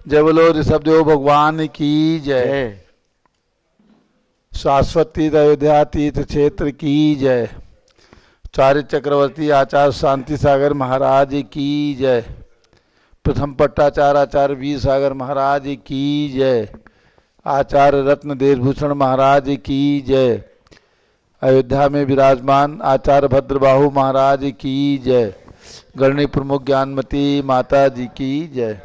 जय बोलो ऋषभदेव भगवान की जय। शाश्वत तीर्थ अयोध्या तीर्थ क्षेत्र की जय। चार्य चक्रवर्ती आचार्य शांति सागर महाराज की जय। प्रथम पट्टाचार्य आचार्य वीर सागर महाराज की जय। आचार्य रत्न देशभूषण महाराज की जय। अयोध्या में विराजमान आचार्य भद्रबाहु महाराज की जय। गणनी प्रमुख ज्ञानमती माता जी की जय।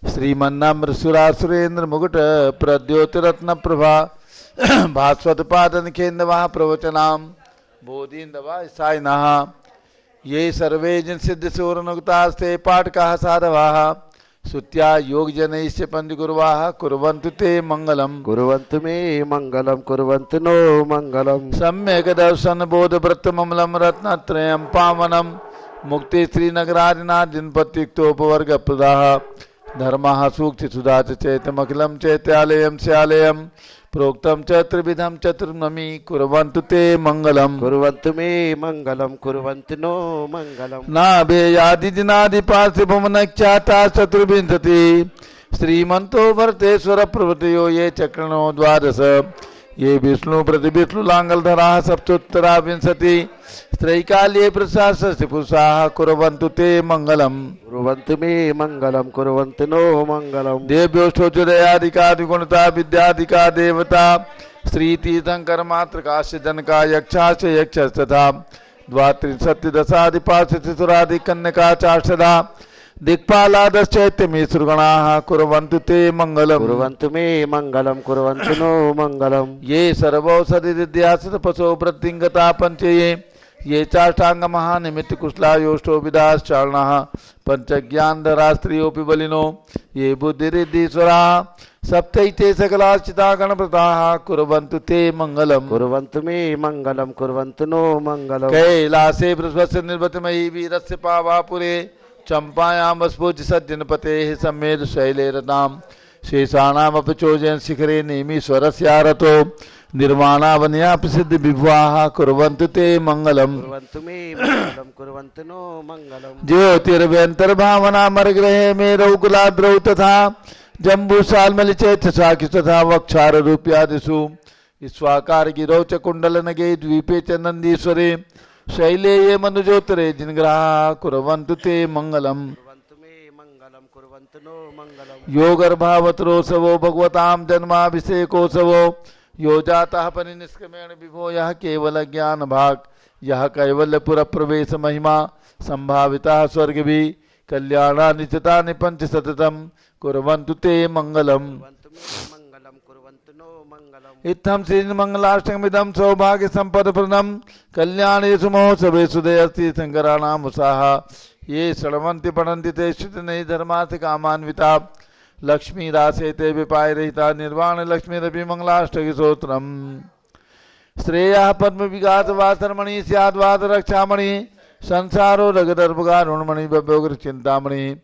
श्रीमन्नाम्र सुरासुरेंद्र मुकुट प्रद्योतिरत्न प्रभा भास्वत पादन खेन्दवा प्रवचनाम बोधिन्दवा सायनः ये सर्वे जन सिद्ध सूरनुक्तास्ते पाठकाः साधवाः सुत्या योग जनैश्च पंचगुरुवाः कुर्वन्तु ते मंगलम। कुर्वन्तु मे मंगलम कुर्वन्तु नो मंगलम। सम्यक दर्शन बोध व्रत ममलम रत्नत्रयं पावनम मुक्ति श्रीनगरादिनाथ जिनपत्युक्तोपवर्ग प्रदाः धर्मः सूक्ति सुधा चैतमखिलं चैत्यालयं स्यालयं प्रोक्तम च त्रिविधम चतुर्नमी कुर्वन्तु ते मंगलम। कुर्वन्तु मे मंगलम कुर्वन्तु नो मंगलम। नाभेयादि जिनादि पार्थिवमनख्याता चतुर्विंशति श्रीमंतो भरतेश्वर प्रभृतयो ये चक्रणो द्वादश ये विष्णु प्रति विष्णु लांगलधरा सप्तोत्तरा विंशति त्रैकाल्ये प्रशासस्य पुरुषाः कुर्वन्तु ते मंगलम। कुर्वन्तु मे मंगलम कुर्वन्तु नो मंगलम। देव्योष्ठोचदयादिकादिगुणता विद्यादिका देवता श्री तीर्थंकर मातृकाश्च जनका यक्षाश्च यक्षस्तथा द्वात्रिंशत्तिदशादिपार्षदि कन्यका चाष्टदा दिक्पालादश्चैत्यमीश्वरगणाः कुर्वन्तु ते मंगलम। कुर्वन्तु मे मंगलम कुर्वन्तु नो मंगलम। ये सर्वौषधि विद्यासतपसो वृद्धिंगता पंचये ये चाष्टांग महानिमित्त कुशलायोष्टो विदाश्चारणः पंचज्ञानधरा स्त्रियोऽपि बलिनो ये बुद्धिरिद्धीश्वरा सप्तैते सकलाश्चिता गणप्रताः कुर्वन्तु ते मंगलम। कुर्वन्तु मे मंगलम कुर्वन्तु नो मंगलम। कैलासे बृहस्पस्य निर्वतमयी वीरस्य पावापुरे चंपायां वस्फोज सज्जनपतेः सम्मेद शैलेरताम् शेषाणामपि चोजयन् शिखरे नेमीश्वरस्यारतो निर्वाणावन्या प्रसिद्ध विभुवाः कुर्वन्तु ते मंगलम। कुर्वन्तु मे मंगलम कुर्वन्तु नो मंगलम। ज्योतिर्व्यंतर्भावना मरग्रहे में रौकुलाद्रौ तथा जम्बूसाल्मलि चैत्य साखि तथा वक्षार रूप्यादिषु स्वाकार गिरौ च कुंडल नगे द्वीपे च नंदीश्वरे शैले ये मनुजोत्तरे जिनग्रहा कुर्वन्तु ते मंगलम। कुर्वन्तु मे मंगलम कुर्वन्तु नो मंगलम। योगर्भावतरोत्सवो भगवतां जन्माभिषेकोत्सवो यो जातः परिनिष्क्रमेण विभो यः केवल ज्ञान भाग यः कैवल्यपुर प्रवेश महिमा संभाविता स्वर्गभि कल्याणानि चितानि पंच सततम कुर्वन्तु ते मंगलम। कुर्वन्तु मे मंगलम कुर्वन्तु नो मंगलम। इत्थं श्रीमंगलाष्टकमिदं सौभाग्य संपदप्रदं कल्याणेषु महोत्सवेषु दयस्ति शंकराणाम् उत्साह ये शृण्वन्ति पठन्ति ते श्रुतिनैः धर्मार्थ कामान्विता लक्ष्मी रासे ते विपाय रहिता निर्वाण लक्ष्मी रवि मंगलाष्टक स्तोत्रम। श्रेयः पद्म विगात वासरमणि स्याद्वाद रक्षामणि संसारो रगदर्भगारुणमणि बभ्योग्र चिंतामणि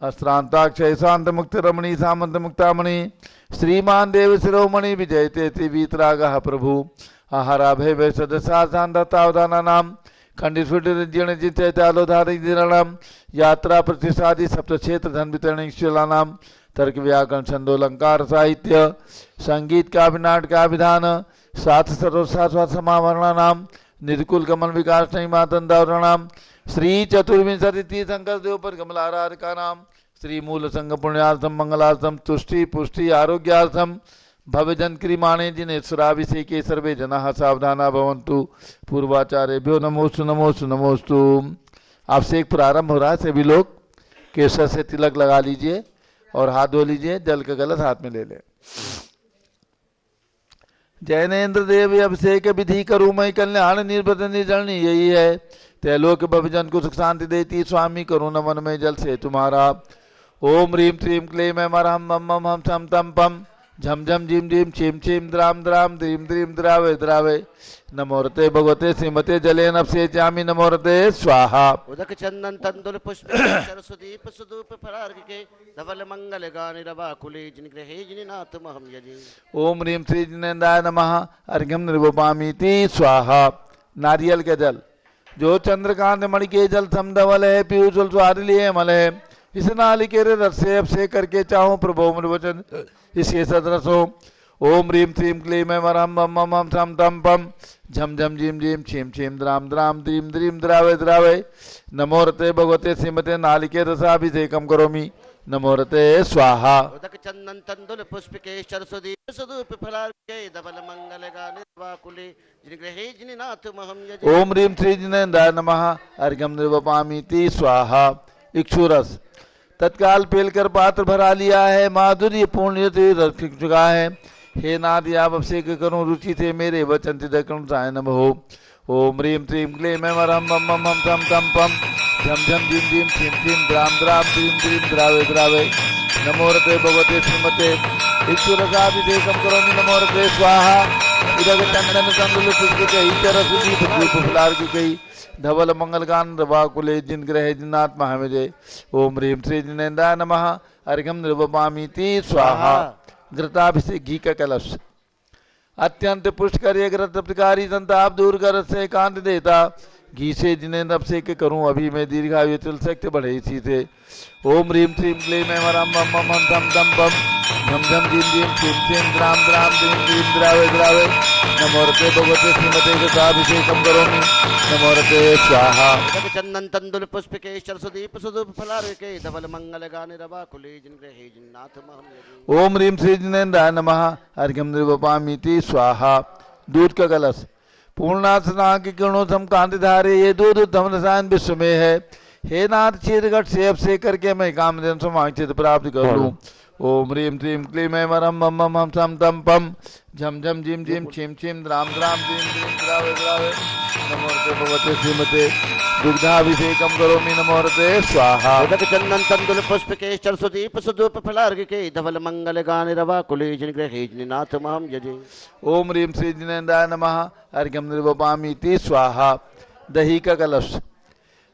अश्रांताक्षय शांत मुक्त रमणि सामंत मुक्तामणि श्रीमान देव शिरोमणि विजयते वीतरागः प्रभु आहाराभय सदसाधानतावधानानाम खंडिस्फुटिर्जीर्ण जितैतालोधारिणाम यात्रा प्रतिष्ठादि सप्तक्षेत्र धन वितरणीशीलानाम तर्क व्याकरण छंदोलंकार साहित्य संगीत का नाटक का विधान सात सर्वशाश्वत समावरणानाम निर्कुल कमल विकास नहीं मातंदावरणाम श्री चतुर्विंशति तीर्थंकर देवपर कमलाराधिका नाम श्री मूल संघ पुण्यार्थम मंगलार्थम तुष्टि पुष्टि आरोग्यार्थम भवजन क्रिमाणे जिनेश्वराभिषेके सर्वे जनाः सावधाना भवन्तु। पूर्वाचार्यभ्यो नमोस्तु नमोस्तु नमोस्तु। आपसे एक प्रारंभ हो रहा है, सभी लोग केसर से तिलक लगा लीजिए और हाथ धो लीजिए, जल का गलत हाथ में ले ले। जैनेन्द्र देव अभिषेक विधि करूँ मैं कल्याण निर्भर निर्जलनी यही है तैलोक भवजन को सुख शांति देती स्वामी करुण मन में जल से तुम्हारा। ओम ह्रीम त्रीम क्लीम मरहम मम मम हम सम तम पम झम झम झीम झीम छीम छीम द्राम द्राम द्रीम द्रीम द्रावे द्रावे नमोरते भगवते श्रीमते जले नपसे जामी नमोरते स्वाहा। उदक चंदन तंदुल पुष्प सुदीप सुदूप फरार्घ के धवल मंगल गान रवा कुले जिन ग्रहे जिननाथ महम यजी। ओम ह्रीम श्री जिनेन्द्राय नमः अर्घ्यम निर्वपामीति स्वाहा। नारियल के जल जो चंद्रकांत मणि के जल समधवल है पीयूष स्वादिलिये मल है इस नालिकेर रस से अभिषेक करके चाहूं प्रभो मुझ वचन इसके सदरस हो। ओम ह्रीम श्रीम क्लीम ऐं वरम बम बम हम थम तम पम झम झम झीम झीम छीम छीम द्राम द्राम द्रीम द्रीम द्रावे द्रावे नमो रते भगवते श्रीमते नालिकेर रसाभिषेकम करोमि नमो रते स्वाहा। उदक चंदन तंदुल पुष्पिके सरस्वती सदूप फलार्के धवल मंगल गाने वाकुले जिनग्रहे जिननाथ महम यजे। ओम ह्रीम श्री जिनेन्द्राय नमः अर्घ्यम निर्वपामीति स्वाहा। इक्षुरस तत्काल पेलकर पात्र भरा लिया है, माधुर्य पूर्ण रख चुका है। हे नाथ आप अभिषेक करूं रुचि थे मेरे वचन तिदकण साय नम हो। ओम ह्रीम श्रीम क्लीम ऐं वरम बम बम हम थम तम पम झम झम झीम झीम छीम छीम द्राम द्राम द्रीम द्रीम द्रावे द्रावे नमो रते भगवते श्रीमते इक्षुरसाभिषेकम करोमि नमो रते स्वाहा। उदक चंदन तंदुल पुष्पिके रस दीप दीप फलार्घ्य धवल मंगलगान रवाकुले जिन ग्रह जिन्नाथ महाविजय। ओम ह्रीम श्री जिनेन्द्राय नमः अर्घ्यम निर्वपामीति स्वाहा। घृताभिषेक घी का कलश अत्यंत पुष्कर एक रत प्रकारी संताप दूर कर से कांत देता घी से जिनेन्द्र अभिषेक करूं अभी मैं दीर्घायु चल सकते बढ़े इसी से। ओम ह्रीम श्रीम क्लीम ऐं वरम बम बम हम थम तम पम झम झम झीम झीम छीम छीम द्राम द्राम द्रीम द्रीम द्रावे द्रावे नमो रते भगवते श्रीमते घृताभिषेकम करोमि नमो रते स्वाहा। उदक चंदन तंदुल पुष्पिके सरस्वती सदूप फलार्के धवल मंगल गाने वाकुले जिनग्रहे जिननाथ महम यजे। ओम ह्रीम श्री जिनेन्द्राय नमः अर्घ्यम निर्वपामीति स्वाहा। दूध का कलश पूर्णासना की किरणों सम कांति धारे ये दूध उत्तम रसायन विश्व में है। हे नाथ क्षीरघट से अभिषेक करके मैं कामधेनु समाचित प्राप्त कर लूं। ओम ह्रीम श्रीम क्लीम ऐं वरम बम बम हम थम तम पम झम झम झीम झीम छीम छीम द्राम द्राम द्रीम द्रीम द्रावे द्रावे नमो रते भगवते श्रीमते दुग्धाभिषेकम करोमि नमो रते स्वाहा। उदक चंदन तंदुल पुष्पिके सरस्वती सदूप फलार्के धवल मंगल गाने वाकुले जिनग्रहे जिननाथ महम यजे। ओम ह्रीम श्री जिनेन्द्राय नमः अर्घ्यम निर्वपामीति स्वाहा। दही का कलश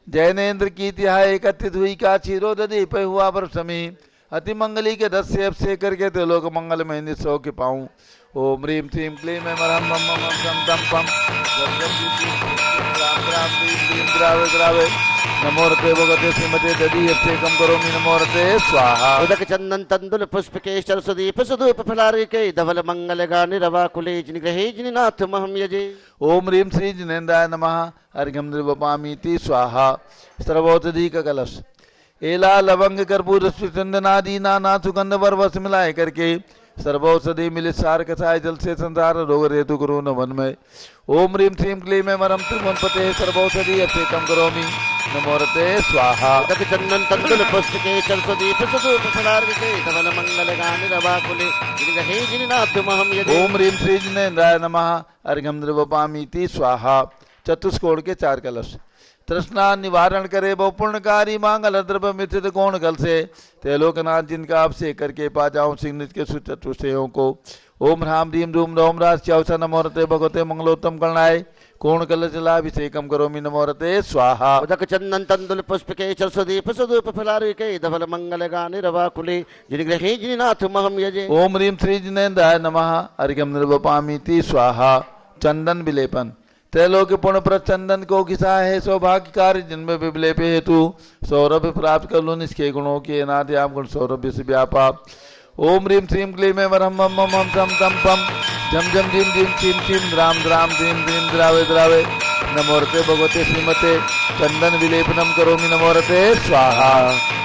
जैनेन्द्र की तिहाई एकत्रित हुई का क्षीरो दधी पे हुआ वर्षमी अति मंगली के रस से अभिषेक करके तो लोग मंगल में निस्सो के पाऊं। ओम ह्रीम श्रीम क्लीम ऐं वरम बम बम हम थम तम पम झम झम झीम झीम द्राम द्राम द्रीम द्रीम द्रावे द्रावे नमो रते भगवते श्रीमते दधी अभिषेकम करोमि नमो रते स्वाहा। उदक चंदन तंदुल पुष्पिके सरस्वती सदूप फलार्के धवल मंगल गाने वाकुले जिनग्रहे जिननाथ महम यजे। ओम ह्रीम श्री जिनेन्द्राय नमः अर्घ्यम निर्वपामीति स्वाहा। सर्वौषधि का कलश एला लवंग कर्पूर चंदन आदि नाना सुगंध वर वस मिलाए करके सर्वौषधि मिलित सार कसाय जल से संसार रोग रेतु गुरु नमन में। ओम ह्रीम श्रीम क्लीम ऐं वरम त्रिभुवनपते सर्वौषधि अभिषेकम करोमि नमो रते स्वाहा। उदक चंदन तंदुल पुष्पिके सरस्वती सदूप फलार्के धवल मंगल गाने वाकुले जिनग्रहे जिननाथ महम यजे। ओम ह्रीम श्री जिनेन्द्राय नमः अर्घ्यम निर्वपामीति स्वाहा। चतुष्कोण के चार कलश तृष्णा निवारण करे वो पुण्यकारी मांगल द्रव्य मिथित कोण कल से तेलोकनाथ जिनका अभिषेक करके पा जाऊं सिंह निज के सुचतुष्टयों को। ओम ह्राम ह्रीम धूम रोम राज चौसा नमो रते भगवते मंगलोत्तम गणाय कोण कल जलाभिषेकम करोमि नमो रते स्वाहा। उदक चंदन तंदुल पुष्पिके सरस्वती सदूप फलार्के धवल मंगल गाने वाकुले जिनग्रहे जिननाथ महम यजे। ओम ह्रीम श्री जिनेन्द्राय नमः अर्घ्यम निर्वपामीति स्वाहा। चंदन विलेपन त्रैलोक्य पुण्य पर चंदन को घिसा है सौभाग्य कार्य जिनमें विलेप हेतु सौरभ्य प्राप्त कर लो निष्के गुणों के नाथ आप गुण सौरभ्य से व्यापा। ओम ह्रीम श्रीम क्लीम ऐं वरम बम बम हम थम तम पम झम झम झीम झीम छीम छीम द्राम द्राम द्रीम द्रीम द्रावे द्रावे नमो रते भगवते श्रीमते चंदन विलेपनम करोमि नमो रते स्वाहा।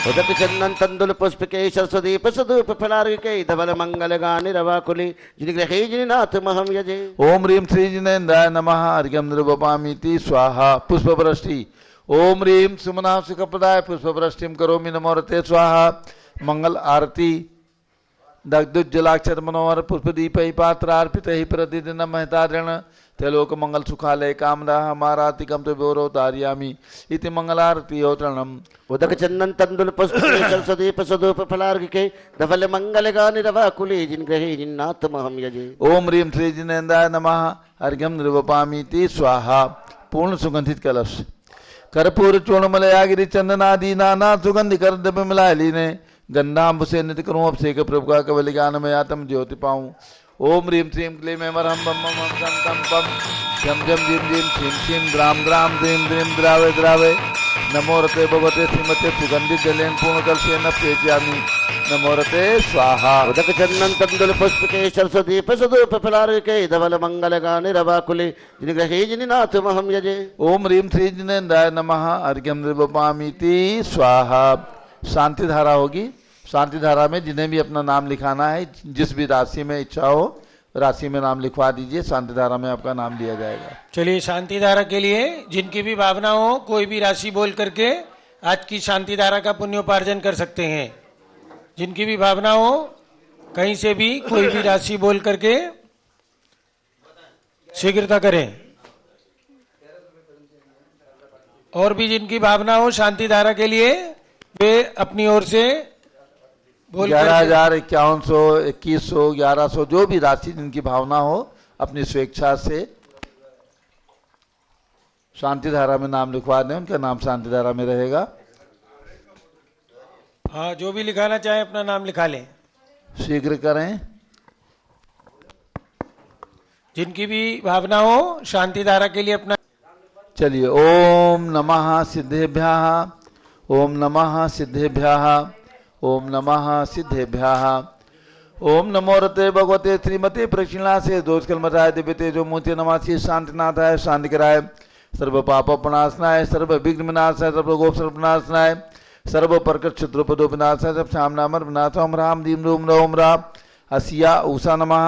उदक चंदन तंदुल पुष्पिके सरस्वती सदूप फलार्के धवल मंगल गाने वाकुले जिनग्रहे जिननाथ महम यजे। ओम ह्रीम श्री जिनेन्द्राय नमः अर्घ्यम निर्वपामीति स्वाहा। पुष्पवृष्टि ओम ह्रीम सुमना सुखप्रदाय पुष्पवृष्टिम करोमि नमो रते स्वाहा। मंगल आरती दग्धुज्जलाक्षर मनोहर पुष्पदीप पात्र अर्पित ही प्रतिदिन महतारण तेलोक मंगल सुखालय कामना हमारातिकम तो गौरव तारियामी इति मंगलारती होतरणम। उदक चंदन तंदुल पुष्पिके सरस्वती सदूप फलार्के धवल मंगल गाने वाकुले जिनग्रहे जिननाथ महम यजे। ओम ह्रीम श्री जिनेन्द्राय नमः अर्घ्यम निर्वपामीति स्वाहा। पूर्ण सुगंधित कलश कर्पूर चूर्णमलयागिरी चंदनादि नाना सुगंधि कर द्रव्य मिलाए लीने गंधाम्ब से नित्य करूं अभिषेक प्रभु का कवल ज्ञान में आत्म ज्योति पाऊं। ओम ह्रीं श्रीं क्लीं ऐं वरहं बम बम हम सं तं पम झम झम झिम झिम छिम छिम द्राम द्राम द्रीं द्रीं द्रावे द्रावे नमो रते भगवते श्रीमते सुगंधित जलेन पूर्णकल्पेन प्रेषयामि नमो रते स्वाहा। उदक चंदन तंदुल पुष्प के सरस्वदीप सदूप फलार्के धवल मंगल गानि रवाकुले जिनग्रहे जिनिनाथ महम यजे। ओम ह्रीं श्री जिनेन्द्राय नमः अर्घ्यम निर्वपामीति स्वाहा। शांति धारा होगी। शांति धारा में जिन्हें भी अपना नाम लिखाना है, जिस भी राशि में इच्छा हो राशि में नाम लिखवा दीजिए, शांति धारा में आपका नाम लिया जाएगा। चलिए, शांति धारा के लिए जिनकी भी भावना हो कोई भी राशि बोल करके आज की शांति धारा का पुण्योपार्जन कर सकते हैं। जिनकी भी भावना हो कहीं से भी कोई भी राशि बोल करके शीघ्रता करें। और भी जिनकी भावना हो शांति धारा के लिए वे अपनी ओर से 11,000, 5100, 2100, 1100 जो भी राशि जिनकी भावना हो अपनी स्वेच्छा से शांति धारा में नाम लिखवा दें। उनका नाम शांति धारा में रहेगा। हाँ, जो भी लिखाना चाहे अपना नाम लिखा लें, शीघ्र करें। जिनकी भी भावना हो शांति धारा के लिए अपना। चलिए, ओम नमः सिद्धेभ्यः, ओम नमः सिद्धेभ्यः, ओम नमः सिद्धेभ्यः, ओम नमो रते भगवते श्रीमते प्रक्षिणा से दोष कलमताय दिव्य तेजो मूर्ति नमासि शांतिनाथाय शांति कराय सर्व पाप प्रणाशनाय सर्व विघ्न विनाशाय सर्व गोप सर्वनाशनाय सर्व प्रकट क्षुद्रोपदो विनाशाय सब श्याम नामर विनाश ओम राम दीम रोम रोम राम असिया उषा नमः।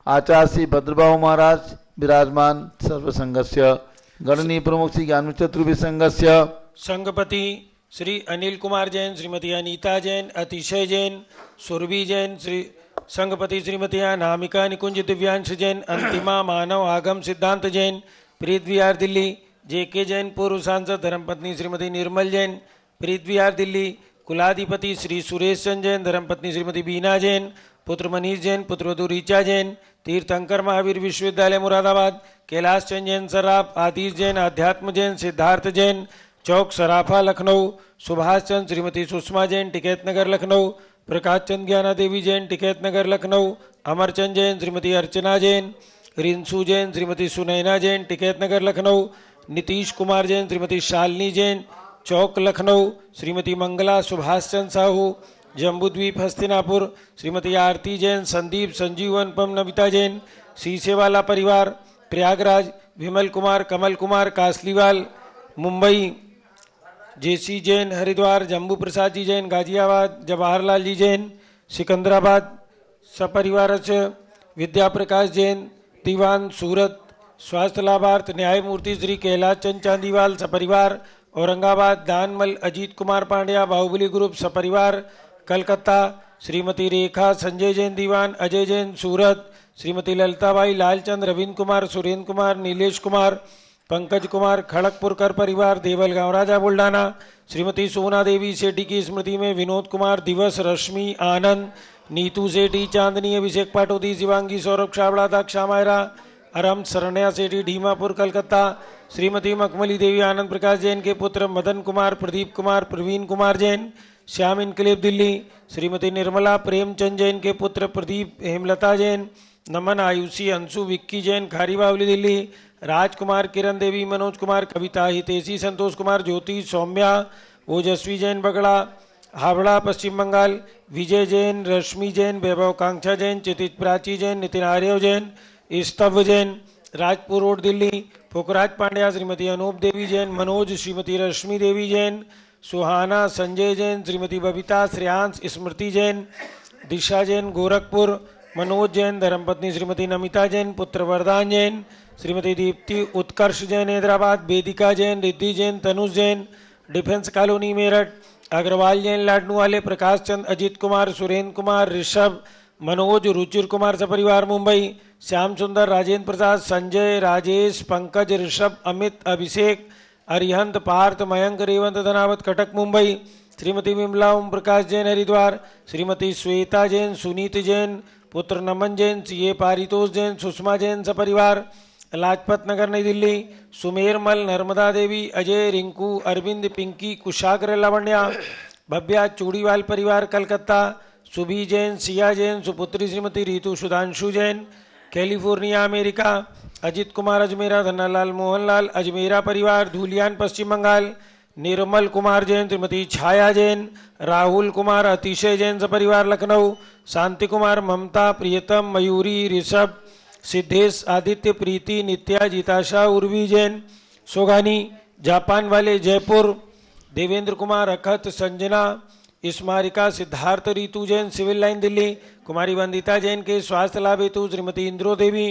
आचार्य भद्रबाहु महाराज विराजमान सर्व संघस्य गणनीय प्रमुख श्री ज्ञान चतुर्भि संघस्य संघपति श्री अनिल कुमार जैन, श्रीमती अनीता जैन, अतिशय जैन, सुरभि जैन, श्री संघपति श्रीमती नामिका निकुंज दिव्यांश जैन, अंतिमा मानव आगम सिद्धांत जैन, प्रीत विहार दिल्ली, जेके जैन, पूर्व सांसद धर्मपत्नी श्रीमती निर्मल जैन, प्रीत विहार दिल्ली, कुलाधिपति श्री सुरेश चंद जैन, धर्मपत्नी श्रीमती बीना जैन, पुत्र मनीष जैन, पुत्रवधू ऋचा जैन, तीर्थंकर महावीर विश्वविद्यालय मुरादाबाद, कैलाश चंद जैन सराफ, आदिश जैन, अध्यात्म जैन, सिद्धार्थ जैन, चौक सराफा लखनऊ, सुभाष चंद श्रीमती सुषमा जैन, टिकैत नगर लखनऊ, प्रकाश चंद ज्ञाना देवी जैन, टिकैत नगर लखनऊ, अमरचंद जैन श्रीमती अर्चना जैन, रिंसू जैन श्रीमती सुनैना जैन, टिकैत नगर लखनऊ, नीतीश कुमार जैन श्रीमती शालिनी जैन, चौक लखनऊ, श्रीमती मंगला सुभाष चंद साहू, जम्बूद्वीप हस्तिनापुर, श्रीमती आरती जैन, संदीप संजीव अनुपम नमिता जैन, सीसेवाला परिवार, प्रयागराज, विमल कुमार, कमल कुमार कासलीवाल, मुंबई, जेसी जैन हरिद्वार, जम्बू प्रसाद जी जैन गाजियाबाद, जवाहरलाल जी जैन सिकंदराबाद, सपरिवार विद्या प्रकाश जैन दीवान सूरत, स्वास्थ्य लाभार्थ न्यायमूर्ति श्री कैलाश चंद चांदीवाल सपरिवार, औरंगाबाद, दानमल अजीत कुमार पांड्या, बाहुबली ग्रुप सपरिवार, कलकत्ता, श्रीमती रेखा संजय जैन दीवान, अजय जैन सूरत, श्रीमती ललिताबाई लालचंद, रविंद्र कुमार, सुरेंद्र कुमार, नीलेश कुमार, पंकज कुमार, खड़गपुरकर परिवार, देवलगांव राजा बुल्ढाना, श्रीमती सोना देवी सेठी की स्मृति में विनोद कुमार, दिवस, रश्मि, आनंद, नीतू सेठी, चांदनी, अभिषेक पाटोदी, शिवांगी, सौरभ छाबड़ा, दक्षा मायरा, अरम सरण्या सेठी, ढीमापुर, कलकत्ता, श्रीमती मखमली देवी, आनंद प्रकाश जैन के पुत्र मदन कुमार, प्रदीप कुमार, प्रवीण कुमार जैन, श्याम इनकलेब दिल्ली, श्रीमती निर्मला प्रेमचंद जैन के पुत्र प्रदीप, हेमलता जैन, नमन, आयुषी, अंशु, विक्की जैन, खारी बावली दिल्ली, राजकुमार, किरण देवी, मनोज कुमार, कविता, हितेशी, संतोष कुमार, ज्योति, सौम्या, ओजस्वी जैन बगड़ा, हावड़ा पश्चिम बंगाल, विजय जैन, रश्मि जैन, वैभव कांक्षा जैन, चितिज प्राची जैन, नितिन आर्यव जैन, स्तव जैन, राजपुर रोड दिल्ली, फुकराज पांड्या, श्रीमती अनूप देवी जैन, मनोज, श्रीमती रश्मि देवी जैन, सुहाना, संजय जैन, श्रीमती बबीता, श्रेयांश, स्मृति जैन, दिशा जैन, गोरखपुर, मनोज जैन, धर्मपत्नी श्रीमती नमिता जैन, पुत्र वरदान जैन, श्रीमती दीप्ति, उत्कर्ष जैन हैदराबाद, वेदिका जैन, रिद्धि जैन, तनुज जैन, डिफेंस कॉलोनी मेरठ, अग्रवाल जैन लाडनू वाले, प्रकाश चंद, अजीत कुमार, सुरेंद्र कुमार, ऋषभ, मनोज, रुचिर कुमार सपरिवार मुंबई, श्याम सुंदर, राजेंद्र प्रसाद, संजय, राजेश, पंकज, ऋषभ, अमित, अभिषेक, अरिहंत, पार्थ, मयंक, रेवंत, धनावत, कटक मुंबई, श्रीमती विमला ओम प्रकाश जैन हरिद्वार, श्रीमती श्वेता जैन, सुनीत जैन, पुत्र नमन जैन, सीए पारितोष जैन, सुषमा जैन सपरिवार, लाजपत नगर नई दिल्ली, सुमेर मल, नर्मदा देवी, अजय, रिंकू, अरविंद, पिंकी, कुशाग्र, लावण्या, भव्या, चूड़ीवाल परिवार कलकत्ता, सुबी जैन, सिया जैन, सुपुत्री श्रीमती रीतु सुधांशु जैन, कैलिफोर्निया अमेरिका, अजित कुमार अजमेरा, धन्नालाल मोहनलाल अजमेरा परिवार, धूलियान पश्चिम बंगाल, निर्मल कुमार जैन, श्रीमती छाया जैन, राहुल कुमार, अतिशय जैन सपरिवार लखनऊ, शांति कुमार, ममता, प्रियतम, मयूरी, ऋषभ, सिद्धेश, आदित्य, प्रीति, नित्या, जिताशा, उर्वी जैन, सोगानी, जापान वाले जयपुर, देवेंद्र कुमार, अखत, संजना, स्मारिका, सिद्धार्थ, रीतु जैन, सिविल लाइन दिल्ली, कुमारी वंदिता जैन के स्वास्थ्य लाभ हेतु श्रीमती इंद्रो देवी,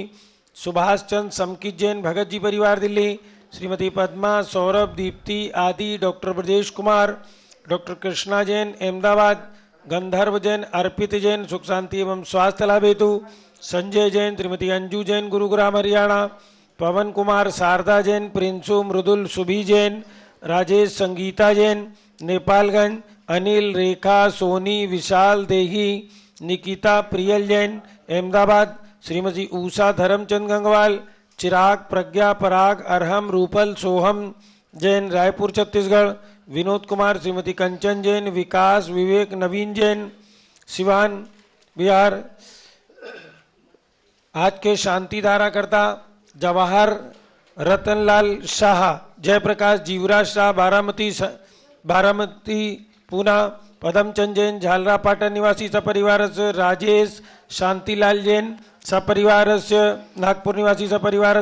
सुभाष चंद, समकित जैन, भगत जी परिवार दिल्ली, श्रीमती पद्मा, सौरभ, दीप्ति आदि, डॉक्टर ब्रजेश कुमार, डॉक्टर कृष्णा जैन, अहमदाबाद, गंधर्व जैन, अर्पित जैन, सुख शांति एवं स्वास्थ्य लाभ हेतु संजय जैन, श्रीमती अंजू जैन, गुरुग्राम हरियाणा, पवन कुमार, शारदा जैन, प्रिंसु, मृदुल, सुभी जैन, राजेश, संगीता जैन, नेपालगंज, अनिल, रेखा, सोनी, विशाल, देही, निकिता, प्रियल जैन, अहमदाबाद, श्रीमती उषा धर्मचंद गंगवाल, चिराग, प्रज्ञा, पराग, अरहम, रूपल, सोहम जैन, रायपुर छत्तीसगढ़, विनोद कुमार, श्रीमती कंचन जैन, विकास, विवेक, नवीन जैन, सिवान बिहार। आज के शांति धारा करता जवाहर रतनलाल शाह, जयप्रकाश, जीवराज शाह, बारामती पूना, पदमचंद जैन, झालरा पाटन निवासी सपरिवार, राजेश, शांतिलाल जैन सपरिवार, नागपुर निवासी सपरिवार,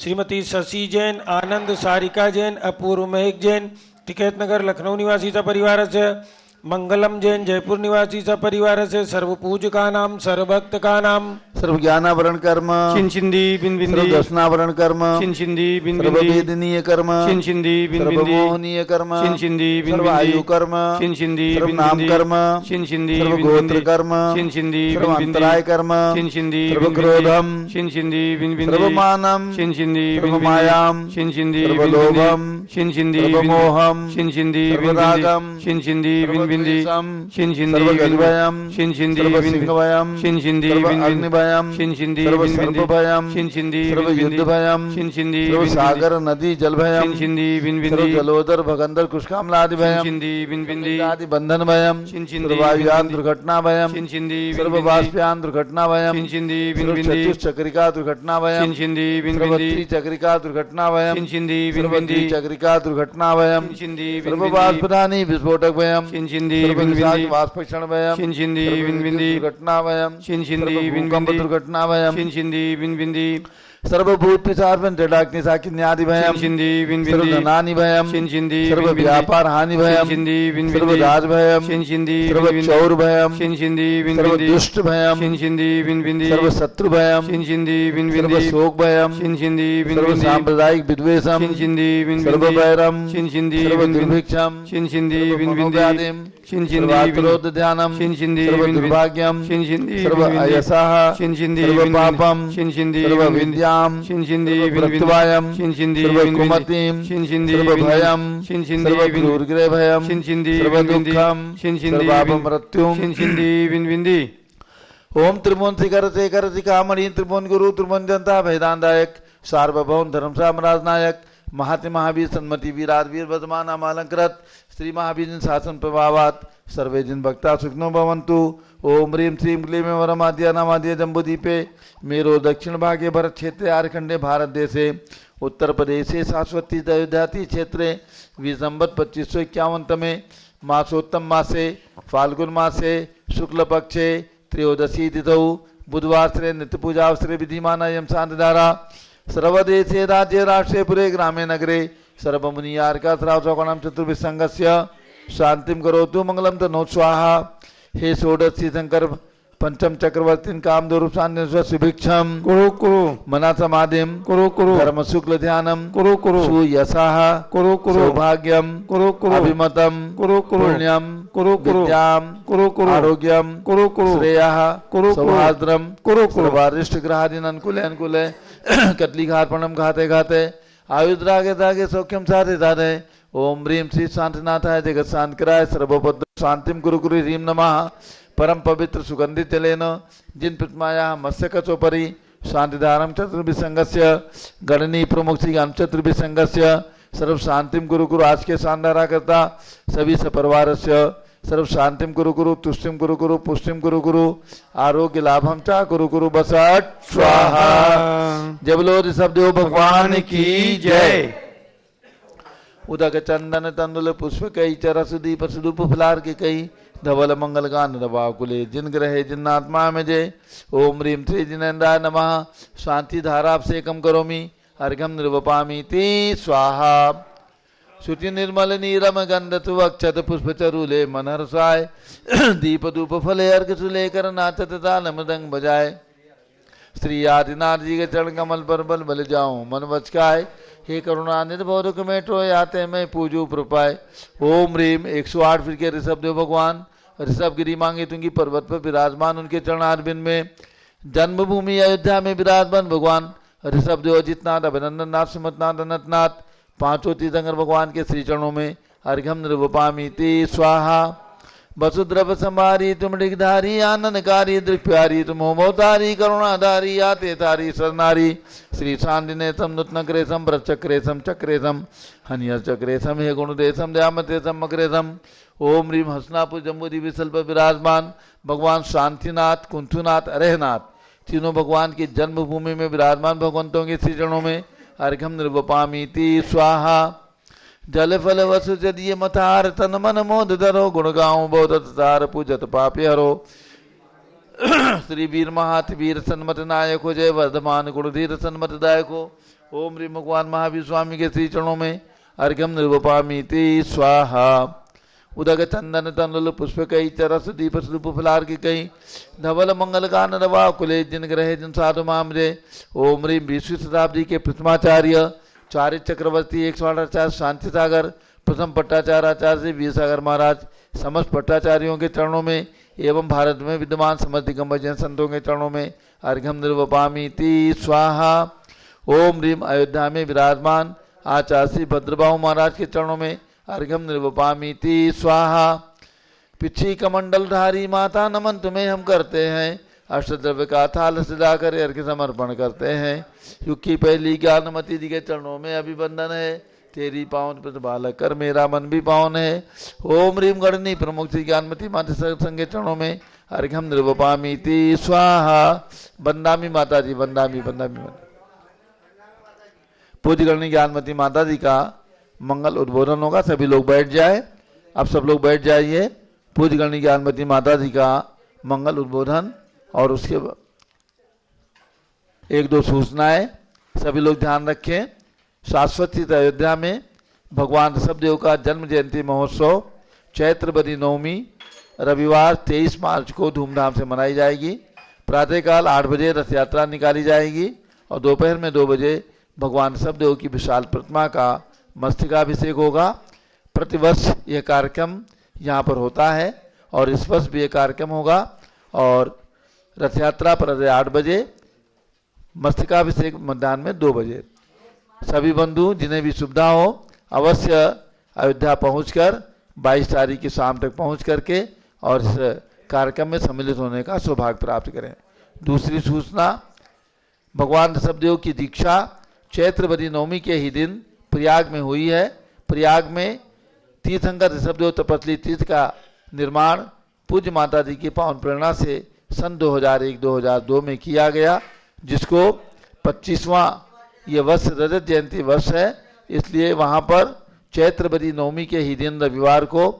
श्रीमती शशि जैन, आनंद, सारिका जैन, अपूर्व, महक जैन, टिकैत नगर लखनऊ निवासी सपरिवार, मंगलम जैन, जयपुर निवासी सपरिवार, सर्वपूज का नाम, सर्वभक्त का नाम, सर्व ज्ञानावरण कर्म, छिंदी बिन बिंदी, सर्व दर्शनावरण कर्म, छिंदी बिन सर्व बिंदी, वेदनीय कर्म, छिंदी बिन सर्व बिंदी, मोहनीय कर्म, छिंदी बिन सर्व बिंदी, आयु कर्म, छिंदी सर्व बिन नाम बिंदी, कर्म, छिंदी सर्व बिन गोत्र बिंदी, कर्म, छिंदी सर्व बिन बिंदी, अंतराय कर्म, छिंदी सर्व बिन बिंदी, क्रोधम, छिंदी बिन बिंदी, सर्व मानम, छिंदी बिन सर्व बिंदी, मायाम, छिंदी सर्व बिन लोभम, बिंदी, छिंदी सर्व बिन मोहम, छिंदी सर्व बिन रागम, बिंदी, छिंदी बिन सर्व बिंदी, द्वेषम, छिंदी सर्व बिन गजभयम, छिंदी सर्व बिन सिंहभयम, छिंदी सर्व बिन अग्निभयम, छिंदी सर्व बिन सर्पभयम, छिंदी सर्व बिन युद्धभयम, छिंदी सर्व बिन सागर नदी जलभयम, छिंदी बिन सर्व जलोदर भगंदर कुष्कामलादि भयम, छिंदी बिन बिंदी, आदि बंधन भयम, छिंदी सर्व वायुयान दुर्घटना भयम, छिंदी सर्व बाष्पयान दुर्घटना भयम, छिंदी बिन सर्व बिंदी, चतुश्चक्रिका दुर्घटना भयम, छिंदी बिन सर्व बिंदी, त्रिचक्रिका दुर्घटना भयम, छिंदी बिन सर्व बिंदी, द्विचक्रिका दुर्घटना भयम, छिंदी बिन सर्व बिंदी, बाष्पदानी विस्फोटक भयम, छिंदी सर्व बिन विषाद बिंदी, वाष्पक्षण भयम, छिंदी सर्व बिन बिंदी, दुर्घटना भयम, छिंदी सर्व बिन भूकंप बिंदी, दुर्घटना भयम, छिंदी बिन बिंदी, सर्वभूत पिशाच जडाग्नि साकिन्यादि भयम, छिंदी बिन सर्व बिंदी, धनानि भयम, छिंदी सर्व बिन बिंदी, व्यापार हानि भयम, छिंदी बिन सर्व बिंदी, राज भयम, छिंदी सर्व बिन बिंदी, चौर भयम, छिंदी बिन सर्व बिंदी, दुष्ट भयम, छिंदी बिन बिंदी, सर्व शत्रु भयम, छिंदी बिन सर्व बिंदी, शोक भयम, छिंदी बिन सर्व बिंदी, सांप्रदायिक विद्वेषम, छिंदी बिन सर्व बिंदी, वैरम, छिंदी सर्व बिन बिंदी, दुर्भिक्षम, छिंदी सर्व बिन बिंदी, मनोव्याधिम, छिंदी सर्व आत्रोध ध्यानम, छिंदी सर्व बिन बिंदी, दुर्भाग्यम, छिंदी सर्व बिन बिंदी, अयसः, छिंदी सर्व बिन पापम, बिंदी, छिंदी सर्व बिन बिंदी, विद्याम, छिंदी सर्व बिन बिंदी, प्रत्यवायम, छिंदी सर्व बिन बिंदी, कुमतिम, छिंदी सर्व बिन भयम, छिंदी सर्व बिन क्रूरग्रह भयम, छिंदी सर्व बिन बिंदी, दुःखम, छिंदी सर्व अपमृत्युम, छिंदी बिन बिंदी, ओम त्रिभुवन शिखरते करति कामणि, त्रिभुवन गुरु, त्रिभुवन जनता भैदानदायक, सार्वभौम धर्म साम्राज्य नायक, महाति महावीर सन्मति वीराद वीर वर्धमान नामालंकृत, श्री महावीर जिन शासन प्रभावात सर्वे जिन भक्ता सुखनो भवन्तु। ओम ह्रीं श्रीं क्लीं वरमाद्य नामाद्य जम्बूदीपे मेरो दक्षिण भागे भरत क्षेत्रे आर्खंडे भारत देशे उत्तर प्रदेशे शाश्वती अयोध्याति क्षेत्रे विसंवत 2551 मासोत्तम मासे फाल्गुन मासे शुक्ल पक्षे त्रयोदशी तिथौ बुधवासरे नित्य पूजावसरे विधिमान यम शांतिधारा सर्वदेशे राज्ये राष्ट्रे पुरे ग्रामे नगरे सर्वमुनियार्का श्रावचौकणम चतुर्भिः संघस्य शांतिम करोतु मंगलम तनोत् स्वाहा। हे षोडशी शंकर पंचम चक्रवर्ती काम दो सुभिक्षम कुरु कुरु मना समाधिम कुरु कुरु धर्म शुक्ल ध्यानम कुरु कुरु सुयसाः कुरु कुरु सौभाग्यम कुरु कुरु अभिमतम कुरु कुरु पुण्यम कुरु कुरु विद्याम कुरु कुरु आरोग्यम कुरु कुरु श्रेयः कुरु कुरु सौहार्द्रम कुरु कुरु सर्वारिष्ट ग्रहादीन अनुकूले अनुकूले कटली घातपणम घाते घाते आयुद्रागे दागे सौख्यम साधे साधे। ओम ह्रीं श्री शांतिनाथाय जगत शांतिकराय सर्वभद्र शांतिम गुरु गुरु ह्रीं नमः। परम पवित्र सुगंधित जलेन जिन प्रतिमाया मत्स्य कचोपरि शांतिधारम चतुर्भिसंगस्य गणनी प्रमुख श्री गाम चतुर्भिसंगस्य सर्व शांतिम गुरु गुरु आज के शानदारा करता सभी सपरिवार सर्व शांतिम कुरु कुरु तुष्टिम कुरु कुरु पुष्टिम कुरु कुरु आरोग्य लाभम चा कुरु कुरु बसट स्वाहा। जय बोलो ऋषभ देव भगवान की जय। उदक चंदन तंदुल पुष्प कई चरस दीप सुदूप फलार के कई धवल मंगल गान रवाकुले जिन ग्रहे जिन्नात्मा में जय। ओम ह्रीम श्री जिनेन्द्राय नमः। शांति धारा से कम करोमि अर्घम निर्वपामि ते स्वाहा। शुचि निर्मल नीरम गंधतु अक्षत पुष्प चरुले मनहर्षाय दीप धूप फले अर्घ सुलेकर नाचत ताल मृदंग बजाए। श्री आदिनाथ जी के चरण कमल पर बल बल जाऊं मन बचकाय। हे करुणा निर्भर में ट्रोय आते मैं पूजू प्रपाय। ओम ह्रीम 108 फिर के ऋषभ देव भगवान ऋषभ गिरी मांगे तुंगी पर्वत पर विराजमान उनके चरणारविंद में जन्मभूमि अयोध्या में विराजमान भगवान ऋषभ देव अजितनाथ अभिनंदन नाथ सुमतनाथ अनंतनाथ पांचों तीर्थंकर भगवान के श्री चरणों में अर्घम निर्वपामि ते स्वाहा। वसुद्रव संभारी तुम डिगधारी आनंदकारी दृप्यारी तुम होमोतारी करुणाधारी आते तारी सरनारी। श्री शांतिने तम नूतनक्रेशम व्रतचक्रेशम चक्रेशम हनियर चक्रेशम हे गुणदेशम दयामतेशम मकरेशम। ओम ह्रीम हसनापुर जम्बूरी विशल पर विराजमान भगवान शांतिनाथ कुंथुनाथ अरेहनाथ तीनों भगवान की जन्मभूमि में विराजमान भगवंतों के श्री चरणों में अर्घम निर्वपामि ते स्वाहा। जल फल वसु जदीय मथार तन मन मोद धरो गुण गाँव बोधत तार पूजत पापी हरो। श्री वीर महात वीर सन्मत नायक हो जय वर्धमान गुणधीर सन्मत दायक हो। ओम ह्रीम भगवान महावीर स्वामी के श्री चरणों में अर्घम निर्वपामि ते स्वाहा। उदक चंदन तंदुल पुष्प कई चरस दीप स्वरूप फलार की कई धवल मंगल गान रवा कुले जिन ग्रहे जिन साधु मामरे। ओम ह्रीम 20वीं शताब्दी के प्रथमाचार्य चारित चक्रवर्ती 108 शांति सागर प्रथम पट्टाचार्य आचार्य श्री वीर सागर महाराज समस्त पट्टाचार्यों के चरणों में एवं भारत में विद्यमान समस्त दिगंबर जैन संतों के चरणों में अर्घम निर्वपामि ते स्वाहा। ओम ह्रीम अयोध्या में विराजमान आचार्य श्री भद्रबाहु महाराज के चरणों में अर्घम निर्वपामि ते स्वाहा। पिछी कमंडलधारी माता नमन तुम्हें हम करते हैं अष्टद्रव्य का थाल सजाकर अर्घ्य समर्पण करते हैं। युग की पहली ज्ञानमती जी के चरणों में अभिवंदन है तेरी पावन प्रतिपालक कर मेरा मन भी पावन है। ओम ह्रीम गणनी प्रमुख श्री ज्ञानमती माता संग के चरणों में अर्घ्यम निर्वपामि ते स्वाहा। बंदामी माता जी बंदामी बंदामी पूज्य गणनी ज्ञानमती माता जी का मंगल उद्बोधन होगा। सभी लोग बैठ जाए। अब सब लोग बैठ जाइए। पूज्य गणनी ज्ञानमती माता जी का मंगल उद्बोधन और उसके एक दो सूचनाएं सभी लोग ध्यान रखें। शाश्वत चित्त अयोध्या में भगवान ऋषभ देव का जन्म जयंती महोत्सव चैत्र बदी नवमी रविवार 23 मार्च को धूमधाम से मनाई जाएगी। प्रातःकाल 8 बजे रथ यात्रा निकाली जाएगी और दोपहर में 2 बजे भगवान ऋषभ देव की विशाल प्रतिमा का मस्तकाभिषेक होगा। प्रतिवर्ष यह कार्यक्रम यहाँ पर होता है और इस वर्ष भी यह कार्यक्रम होगा और रथ यात्रा पर 8 बजे मस्तकाभिषेक मैदान में 2 बजे। सभी बंधु जिन्हें भी सुविधा हो अवश्य अयोध्या पहुंचकर 22 तारीख की शाम तक पहुंच करके और इस कार्यक्रम में सम्मिलित होने का सौभाग्य प्राप्त करें। दूसरी सूचना, भगवान ऋषभ देव की दीक्षा चैत्र बदी नवमी के ही दिन प्रयाग में हुई है। प्रयाग में तीर्थंकर ऋषभ देव तपस्वी तीर्थ का निर्माण पूज्य माता जी की पावन प्रेरणा से सन 2001-2002 में किया गया, जिसको 25वां ये वर्ष रजत जयंती वर्ष है। इसलिए वहाँ पर चैत्र बदी नवमी के ही दिन रविवार को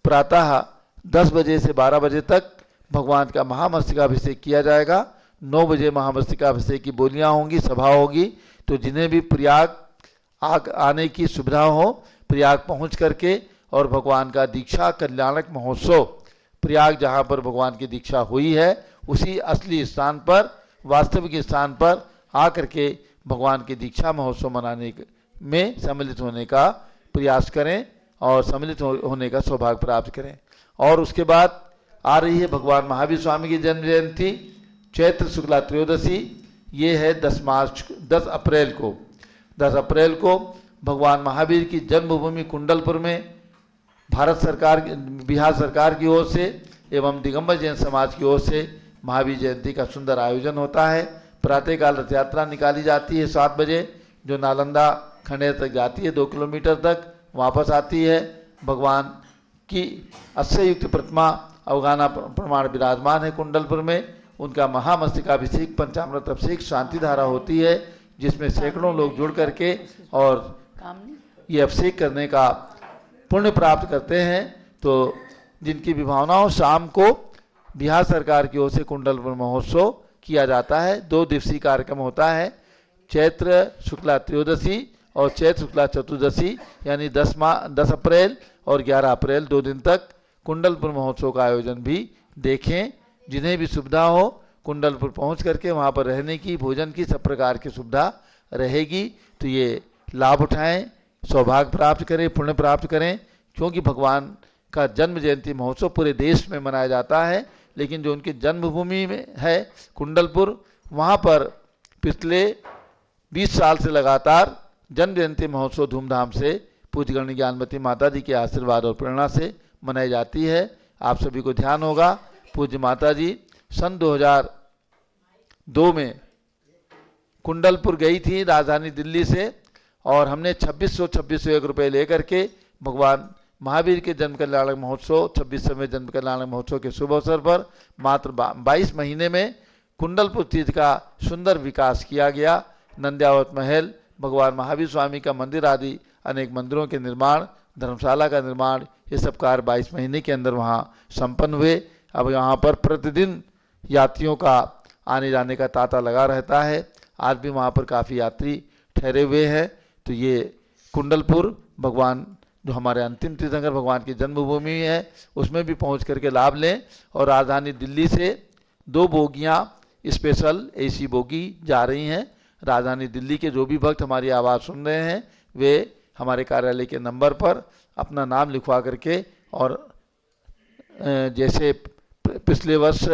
प्रातः 10 बजे से 12 बजे तक भगवान का महामस्तकाभिषेक किया जाएगा। 9 बजे महामस्तकाभिषेक की बोलियाँ होंगी, सभा होगी। तो जिन्हें भी प्रयाग आने की सुविधा हो प्रयाग पहुँच करके और भगवान का दीक्षा कल्याणक महोत्सव प्रयाग जहाँ पर भगवान की दीक्षा हुई है उसी असली स्थान पर वास्तविक स्थान पर आकर के भगवान की दीक्षा महोत्सव मनाने में सम्मिलित होने का प्रयास करें और सम्मिलित होने का सौभाग्य प्राप्त करें। और उसके बाद आ रही है भगवान महावीर स्वामी की जन्म जयंती चैत्र शुक्ला त्रयोदशी। ये है 10 अप्रैल को। 10 अप्रैल को भगवान महावीर की जन्मभूमि कुंडलपुर में भारत सरकार बिहार सरकार की ओर से एवं दिगंबर जैन समाज की ओर से महावीर जयंती का सुंदर आयोजन होता है। प्रातःकाल रथ यात्रा निकाली जाती है 7 बजे, जो नालंदा खंडेर तक जाती है 2 किलोमीटर तक, वापस आती है। भगवान की अक्षय युक्त प्रतिमा अवगाना प्रमाण विराजमान है कुंडलपुर में। उनका महामस्तकाभिषेक पंचामृत अभिषेक शांति धारा होती है, जिसमें सैकड़ों लोग जुड़ करके और ये अभिषेक करने का पुण्य प्राप्त करते हैं। तो जिनकी विभावनाओं, शाम को बिहार सरकार की ओर से कुंडलपुर महोत्सव किया जाता है। 2 दिवसीय कार्यक्रम होता है, चैत्र शुक्ला त्रयोदशी और चैत्र शुक्ला चतुर्दशी, यानी 10 अप्रैल और 11 अप्रैल 2 दिन तक कुंडलपुर महोत्सव का आयोजन भी देखें। जिन्हें भी सुविधा हो कुंडलपुर पहुंच करके वहां पर रहने की, भोजन की, सब प्रकार की सुविधा रहेगी। तो ये लाभ उठाएं, सौभाग्य प्राप्त करें, पुण्य प्राप्त करें। क्योंकि भगवान का जन्म जयंती महोत्सव पूरे देश में मनाया जाता है, लेकिन जो उनकी जन्मभूमि में है कुंडलपुर, वहाँ पर पिछले 20 साल से लगातार जन्म जयंती महोत्सव धूमधाम से पूज्य गणनी ज्ञानमती माता जी के आशीर्वाद और प्रेरणा से मनाई जाती है। आप सभी को ध्यान होगा, पूज्य माता जी सन 2002 में कुंडलपुर गई थी राजधानी दिल्ली से, और हमने 2601 रुपये लेकर के भगवान महावीर के जन्म कल्याणक महोत्सव 26वें जन्म कल्याणक महोत्सव के शुभ अवसर पर मात्र 22 महीने में कुंडलपुर तीर्थ का सुंदर विकास किया गया। नंद्यावत महल, भगवान महावीर स्वामी का मंदिर आदि अनेक मंदिरों के निर्माण, धर्मशाला का निर्माण, ये सब कार्य 22 महीने के अंदर वहाँ संपन्न हुए। अब यहाँ पर प्रतिदिन यात्रियों का आने जाने का तांता लगा रहता है। आज भी वहाँ पर काफ़ी यात्री ठहरे हुए हैं। तो ये कुंडलपुर भगवान जो हमारे अंतिम तीर्थंकर भगवान की जन्मभूमि है, उसमें भी पहुँच करके लाभ लें। और राजधानी दिल्ली से 2 बोगियाँ स्पेशल AC बोगी जा रही हैं। राजधानी दिल्ली के जो भी भक्त हमारी आवाज़ सुन रहे हैं, वे हमारे कार्यालय के नंबर पर अपना नाम लिखवा करके, और जैसे पिछले वर्ष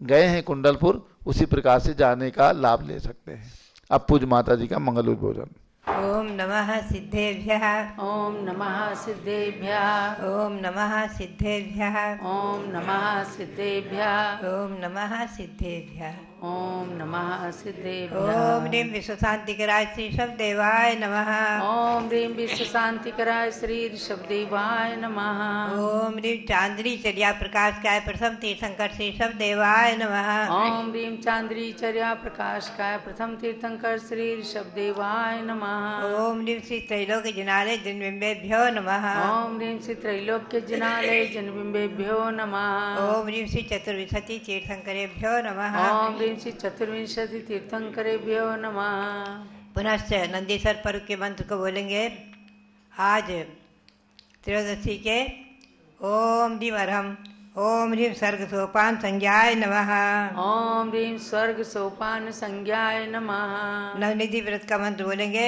गए हैं कुंडलपुर, उसी प्रकार से जाने का लाभ ले सकते हैं। अब पूज्य माता जी का मंगल उद्बोधन। ओम नमः सिद्धेभ्यः। ओम नमः सिद्धेभ्यः। ओम नमः सिद्धेभ्यः। ओम नमः सिद्धेभ्यः। ओम नमः सिद्धेभ्यः। ओम नमः सिद्धेभ्यः। ओम ह्रीं विश्व शांतिकराय श्री ऋषभदेवाय नमः। ओम ह्रीं विश्व शांतिकराय श्री ऋषभदेवाय नमः। ओम ह्रीं चांद्री चर्या प्रकाशकाय प्रथम तीर्थंकर श्री ऋषभदेवाय नमः। ओम ह्रीं चांद्री चर्या प्रकाशकाय प्रथम तीर्थंकर श्री ऋषभदेवाय नमः। ओम ह्रीं श्री त्रैलोक्य जिनालय जन्मबिंबेभ्यो नमः। ओम ह्रीं श्री त्रैलोक्य जिनालय जन्मबिंबेभ्यो नमः। ओम ह्रीं श्री चतुर्विंशति तीर्थंकरेभ्यो नमः। ओम ह्रीं श्री चतुर्विंशति तीर्थंकरेभ्यो नमः। पुनश्च नंदीश्वर पर्व के मंत्र को बोलेंगे। आज त्रयोदशी के ओम ह्रीं अरहम ओम ह्रीं सर्ग सोपान संज्ञाय नमः। ओम ह्रीं स्वर्ग सोपान संज्ञाय नमः। नवनिधि व्रत का मंत्र बोलेंगे।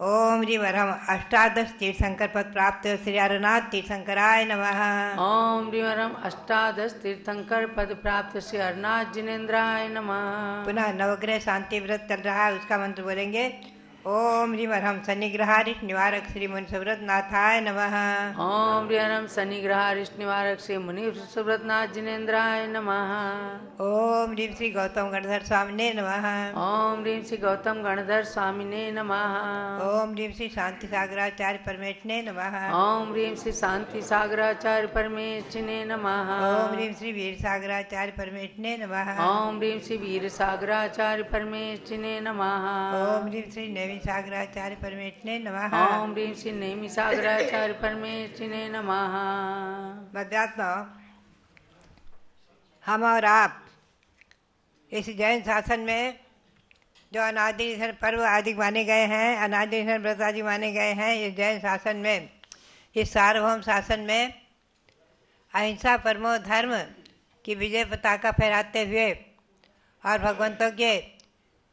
ओम ह्रीं अरहम अष्टादश तीर्थंकर पद प्राप्त श्री अरनाथ तीर्थंकराय नमः। ओम ह्रीं अरहम अष्टादश तीर्थंकर पद प्राप्त श्री अरनाथ जिनेन्द्राय नमः। पुनः नवग्रह शांति व्रत चल रहा है, उसका मंत्र बोलेंगे। ओम ह्रीं अरहम शनिग्रहारिष निवारक श्री मुनि सुव्रत नाथाय नमः। ओम ह्रीं अरहम शनिग्रहारिष निवारक श्री मुनि सुव्रत नाथ जिनेन्द्राय नमः। ओम ह्रीं श्री गौतम गणधर स्वामिने नमः। ओम ह्रीं श्री गौतम गणधर स्वामिने नमः। ओम ह्रीं श्री शांति सागराचार्य परमेष्ठिने नमः। ओम ह्रीं श्री शांति सागराचार्य परमेष्ठिने नमः। ओम ह्रीं श्री वीर सागराचार्य परमेष्ठिने नमः। ओम ह्रीं श्री वीर सागराचार्य परमेष्ठिने नमः। ओम ह्रीं श्री नेमि सागराचार्य परमेष्ठिने नमः। ओम ह्रीं श्री नेमि सागराचार्य परमेष्ठिने नमः। मध्यात्मा, हम और आप इस जैन शासन में जो अनादि पर्व आदि माने गए हैं, अनादि व्रत आदि माने गए हैं, इस जैन शासन में, इस सार्वभौम शासन में अहिंसा परमो धर्म की विजय पताका फहराते हुए और भगवंतों के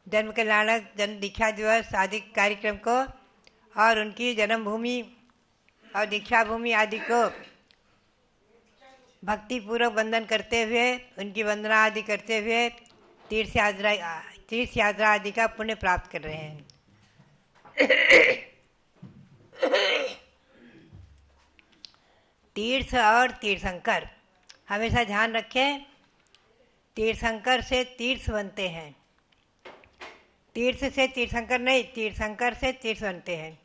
जन्म कल्याणक जन्म दीक्षा दिवस आदि कार्यक्रम को और उनकी जन्मभूमि और दीक्षा भूमि आदि को भक्ति पूर्वक वंदन करते हुए, उनकी वंदना आदि करते हुए तीर्थ यात्रा आदि का पुण्य प्राप्त कर रहे हैं। तीर्थ और तीर्थंकर हमेशा ध्यान रखें, तीर्थंकर से तीर्थ बनते हैं, तीर्थ से तीर्थंकर नहीं, तीर्थंकर से तीर्थ बनते हैं।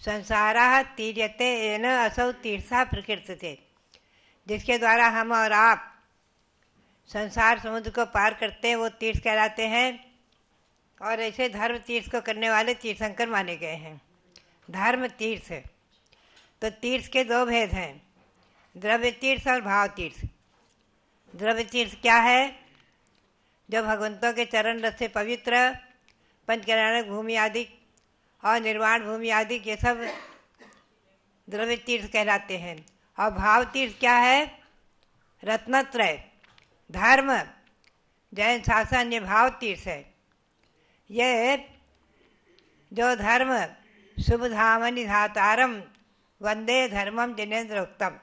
संसारः तीर्यते येन असौ तीर्था प्रकीर्त्यते। जिसके द्वारा हम और आप संसार समुद्र को पार करते हैं वो तीर्थ कहलाते हैं। और ऐसे धर्म तीर्थ को करने वाले तीर्थंकर माने गए हैं। धर्म तीर्थ, तो तीर्थ के दो भेद हैं, द्रव्य तीर्थ और भाव तीर्थ। द्रव्य तीर्थ क्या है? जो भगवंतों के चरण रस से पवित्र, पंचकल्याणक भूमि आदि और निर्वाण भूमि आदि ये सब द्रव्य तीर्थ कहलाते हैं। और भाव तीर्थ क्या है? रत्नत्रय, धर्म, जैन शासन, ये भाव तीर्थ है। ये जो धर्म शुभ धामनि धातारम वंदे धर्मम जिनेन्द्र उत्तम,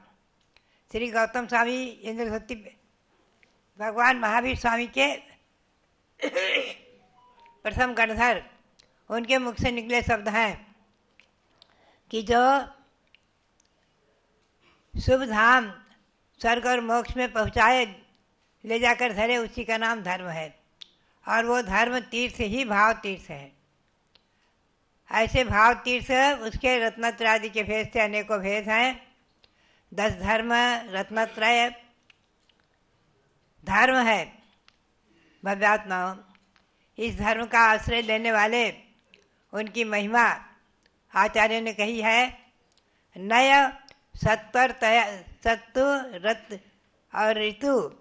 श्री गौतम स्वामी इंद्रधुति भगवान महावीर स्वामी के प्रथम गणधर, उनके मुख से निकले शब्द हैं कि जो शुभ धाम स्वर्ग और मोक्ष में पहुँचाए ले जाकर धरे उसी का नाम धर्म है। और वो धर्म तीर्थ ही भाव तीर्थ है। ऐसे भाव तीर्थ उसके रत्नत्रय आदि के भेद से अनेकों भेद हैं। 10 धर्म रत्नत्रय धर्म है भव्यात्माओं। इस धर्म का आश्रय लेने वाले उनकी महिमा आचार्य ने कही है। नय सत्वर सत्तु रत और ऋतु,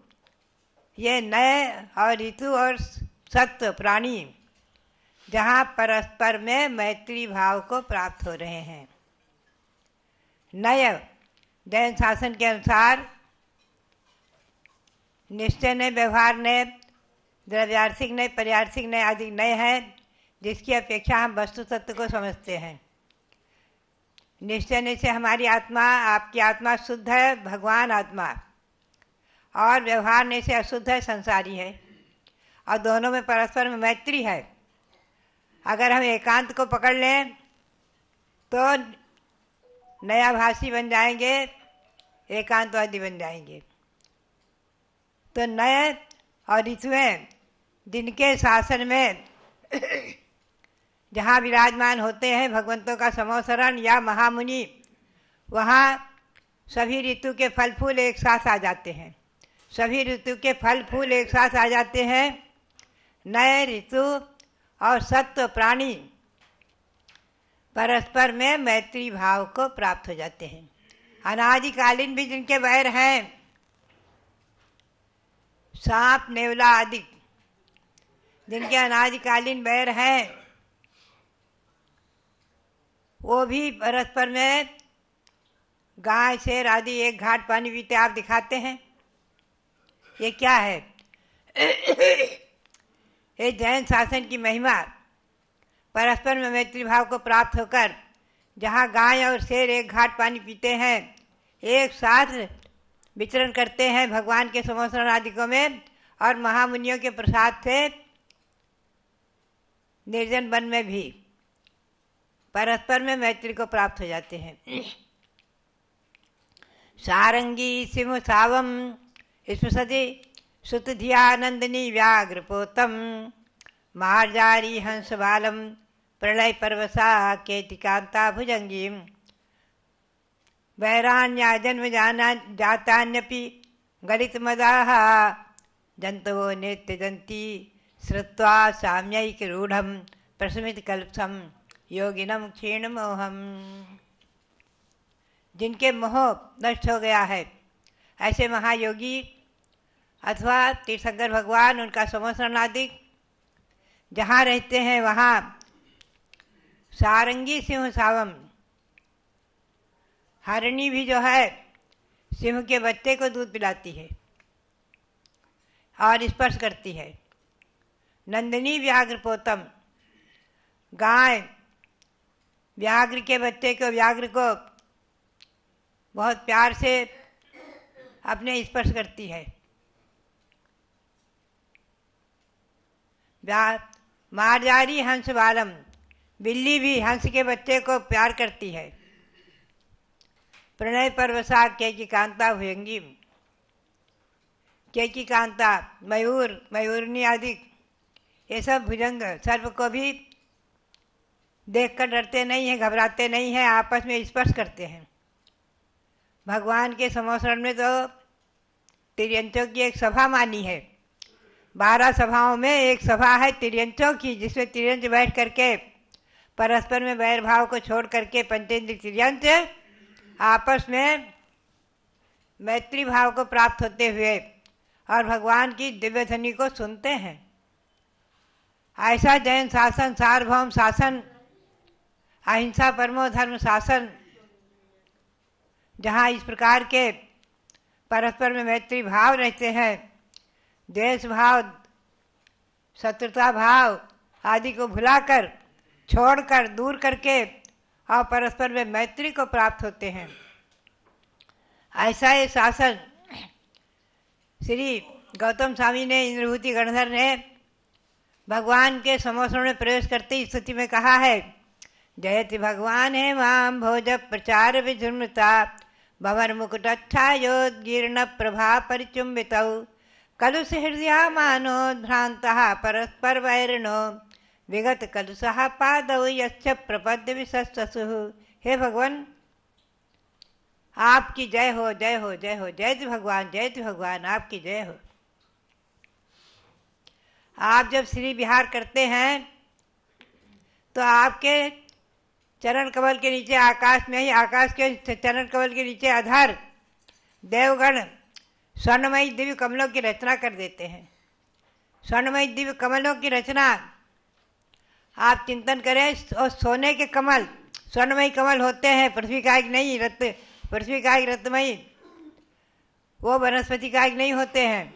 ये नय और ऋतु और सत्व प्राणी जहाँ परस्पर में मैत्री भाव को प्राप्त हो रहे हैं। नय जैन शासन के अनुसार निश्चय नय, व्यवहार नय, द्रव्यार्थिक नय, पर्यार्थिक नय आदि नय है, जिसकी अपेक्षा हम वस्तु तत्व को समझते हैं। निश्चय नय से हमारी आत्मा, आपकी आत्मा शुद्ध है, भगवान आत्मा, और व्यवहार नय से अशुद्ध है, संसारी है। और दोनों में परस्पर में मैत्री है। अगर हम एकांत को पकड़ लें तो नया भाषी बन जाएंगे, एकांतवादी बन जाएंगे। तो नए और ऋतुएं जिनके शासन में जहाँ विराजमान होते हैं भगवंतों का समोसरण या महामुनि, वहाँ सभी ऋतु के फल फूल एक साथ आ जाते हैं। सभी ऋतु के फल फूल एक साथ आ जाते हैं। नए ऋतु और सत्व प्राणी परस्पर में मैत्री भाव को प्राप्त हो जाते हैं। अनादिकालीन भी जिनके वैर हैं, सांप नेवला आदि जिनके अनादिकालीन वैर हैं, वो भी परस्पर में गाय शेर आदि एक घाट पानी पीते आप दिखाते हैं। ये क्या है? ये जैन शासन की महिमा। परस्पर में मैत्री भाव को प्राप्त होकर जहाँ गाय और शेर एक घाट पानी पीते हैं, एक साथ विचरण करते हैं भगवान के समोसरण आदिकों में, और महामुनियों के प्रसाद से निर्जन वन में भी परस्पर में मैत्री को प्राप्त हो जाते हैं। सारंगी सिंह सावम स्पृशति सुत धियानंदिनी व्याघ्रपोतम मार्जारी हंस बालम प्रलय परवसा केतिकांता भुजंगीम वैरान्या जन्म जातान्यपि गलित मदाः जंतवो नेत्य जंती श्रुत्वा साम्यैक रूढ़म प्रस्मित कल्पसम योगिनम क्षीण मोहम। जिनके मोह नष्ट हो गया है, ऐसे महायोगी अथवा तीर्थंकर भगवान, उनका समोसरण आदि जहाँ रहते हैं वहाँ सारंगी सिंह सावम, हरिणी भी जो है सिंह के बच्चे को दूध पिलाती है और स्पर्श करती है। नंदिनी व्याघ्र पोतम, गाय व्याघ्र के बच्चे को, व्याघ्र को बहुत प्यार से अपने स्पर्श करती है। मार्जारी हंस बालम, बिल्ली भी हंस के बच्चे को प्यार करती है। प्रणय परवसा केकी कांता भुजंगी, केकी कांता मयूर मयूरनी आदि ये सब भुजंग सर्प को भी देखकर डरते नहीं हैं, घबराते नहीं हैं, आपस में स्पर्श करते हैं। भगवान के समोसरण में तो तिर्यंचों की एक सभा मानी है। 12 सभाओं में एक सभा है तिर्यंचों की, जिसमें तिर्यंच बैठ करके परस्पर में वैर भाव को छोड़ करके पंचेंद्रिय तिर्यंच आपस में मैत्री भाव को प्राप्त होते हुए और भगवान की दिव्य ध्वनि को सुनते हैं। ऐसा जैन शासन, सार्वभौम शासन, अहिंसा परमो धर्म शासन, जहाँ इस प्रकार के परस्पर में मैत्री भाव रहते हैं, द्वेष भाव, शत्रुता भाव आदि को भुलाकर, छोड़कर, दूर करके और परस्पर में मैत्री को प्राप्त होते हैं, ऐसा ये शासन श्री गौतम स्वामी ने, इंद्रभूति गणधर ने भगवान के समोसरण में प्रवेश करते स्थिति में कहा है। जयति भगवान है माम भोज प्रचार विजृंभता भवर मुकुटच्छायोद्गीर्ण प्रभा परिचुंबित कलुष हृदय मानो भ्रांतः परस्पर वैरिणो विगत कलुषः पादौ यश्च प्रपद्य विशस्सुः। हे भगवान, आपकी जय हो, जय हो, जय हो, जय भगवान, जय भगवान, आपकी जय हो। आप जब श्री विहार करते हैं तो आपके चरण कमल के नीचे आकाश में ही, आकाश के चरण कमल के नीचे अधर देवगण स्वर्णमयी दिव्य कमलों की रचना कर देते हैं। स्वर्णमयी दिव्य कमलों की रचना आप चिंतन करें, और सोने के कमल, स्वर्णमयी कमल होते हैं, पृथ्वी का एक नहीं, पृथ्वी का एक रत्नमयी, वो वनस्पति का एक नहीं होते हैं।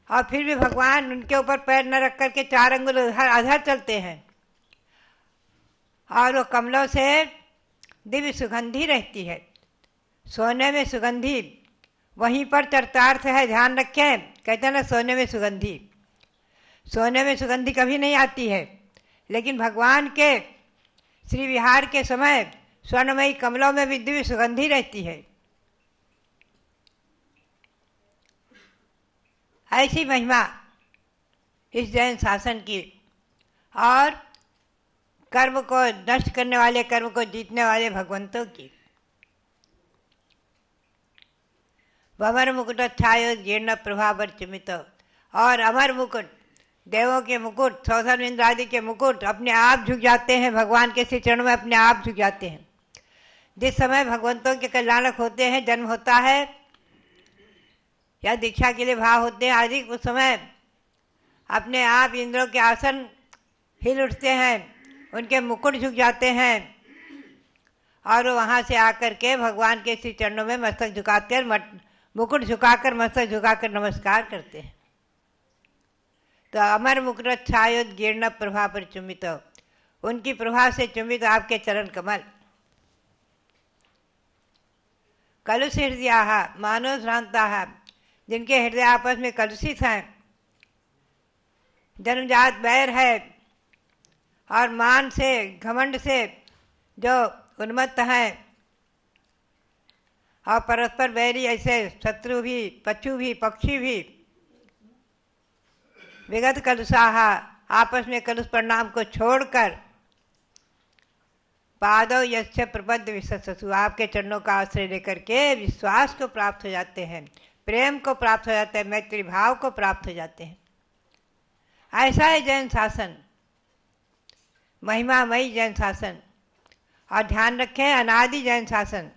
और फिर भी भगवान उनके ऊपर पैर न रख करके 4 अंगुल अधर चलते हैं, और वो कमलों से दिव्य सुगंधी रहती है। सोने में सुगंधी, वहीं पर चरितार्थ है, ध्यान रखें। कहते हैं ना, सोने में सुगंधी, सोने में सुगंधी कभी नहीं आती है, लेकिन भगवान के श्री विहार के समय स्वर्णमयी कमलों में भी दिव्य सुगंधी रहती है। ऐसी महिमा इस जैन शासन की, और कर्म को नष्ट करने वाले, कर्म को जीतने वाले भगवंतों की। भवर मुकुट छायो जीर्ण प्रभावर चिमित, और अमर मुकुट, देवों के मुकुट, सौधर इंद्र आदि के मुकुट अपने आप झुक जाते हैं, भगवान के श्री चरणों में अपने आप झुक जाते हैं। जिस समय भगवंतों के कल्याणक होते हैं, जन्म होता है या दीक्षा के लिए भाव होते हैं आदि, उस समय अपने आप इंद्रों के आसन हिल उठते हैं, उनके मुकुट झुक जाते हैं, और वो वहाँ से आकर के भगवान के श्री चरणों में मस्तक झुकाकर, मुकुट झुकाकर, मस्तक झुकाकर नमस्कार करते हैं। तो अमर मुकुट छायोद्गीर्ण प्रभा पर चुम्बित, उनकी प्रभा से चुम्बित आपके चरण कमल। कलुष हृदय मानो भ्रांता, जिनके हृदय आपस में कलुषित हैं, जन्मजात बैर है, और मान से, घमंड से जो उन्मत्त हैं, और परस्पर बैरी ऐसे शत्रु भी, पशु भी, पक्षी भी, विगत कलुषाः, आपस में कलुष परिणाम को छोड़कर, पादौ यश्च प्रपद्य विशस्सु, आपके चरणों का आश्रय लेकर के विश्वास को प्राप्त हो जाते हैं, प्रेम को प्राप्त हो जाते हैं, मैत्री भाव को प्राप्त हो जाते हैं। ऐसा है जैन शासन, महिमामयी जैन शासन। और ध्यान रखें, अनादि जैन शासन।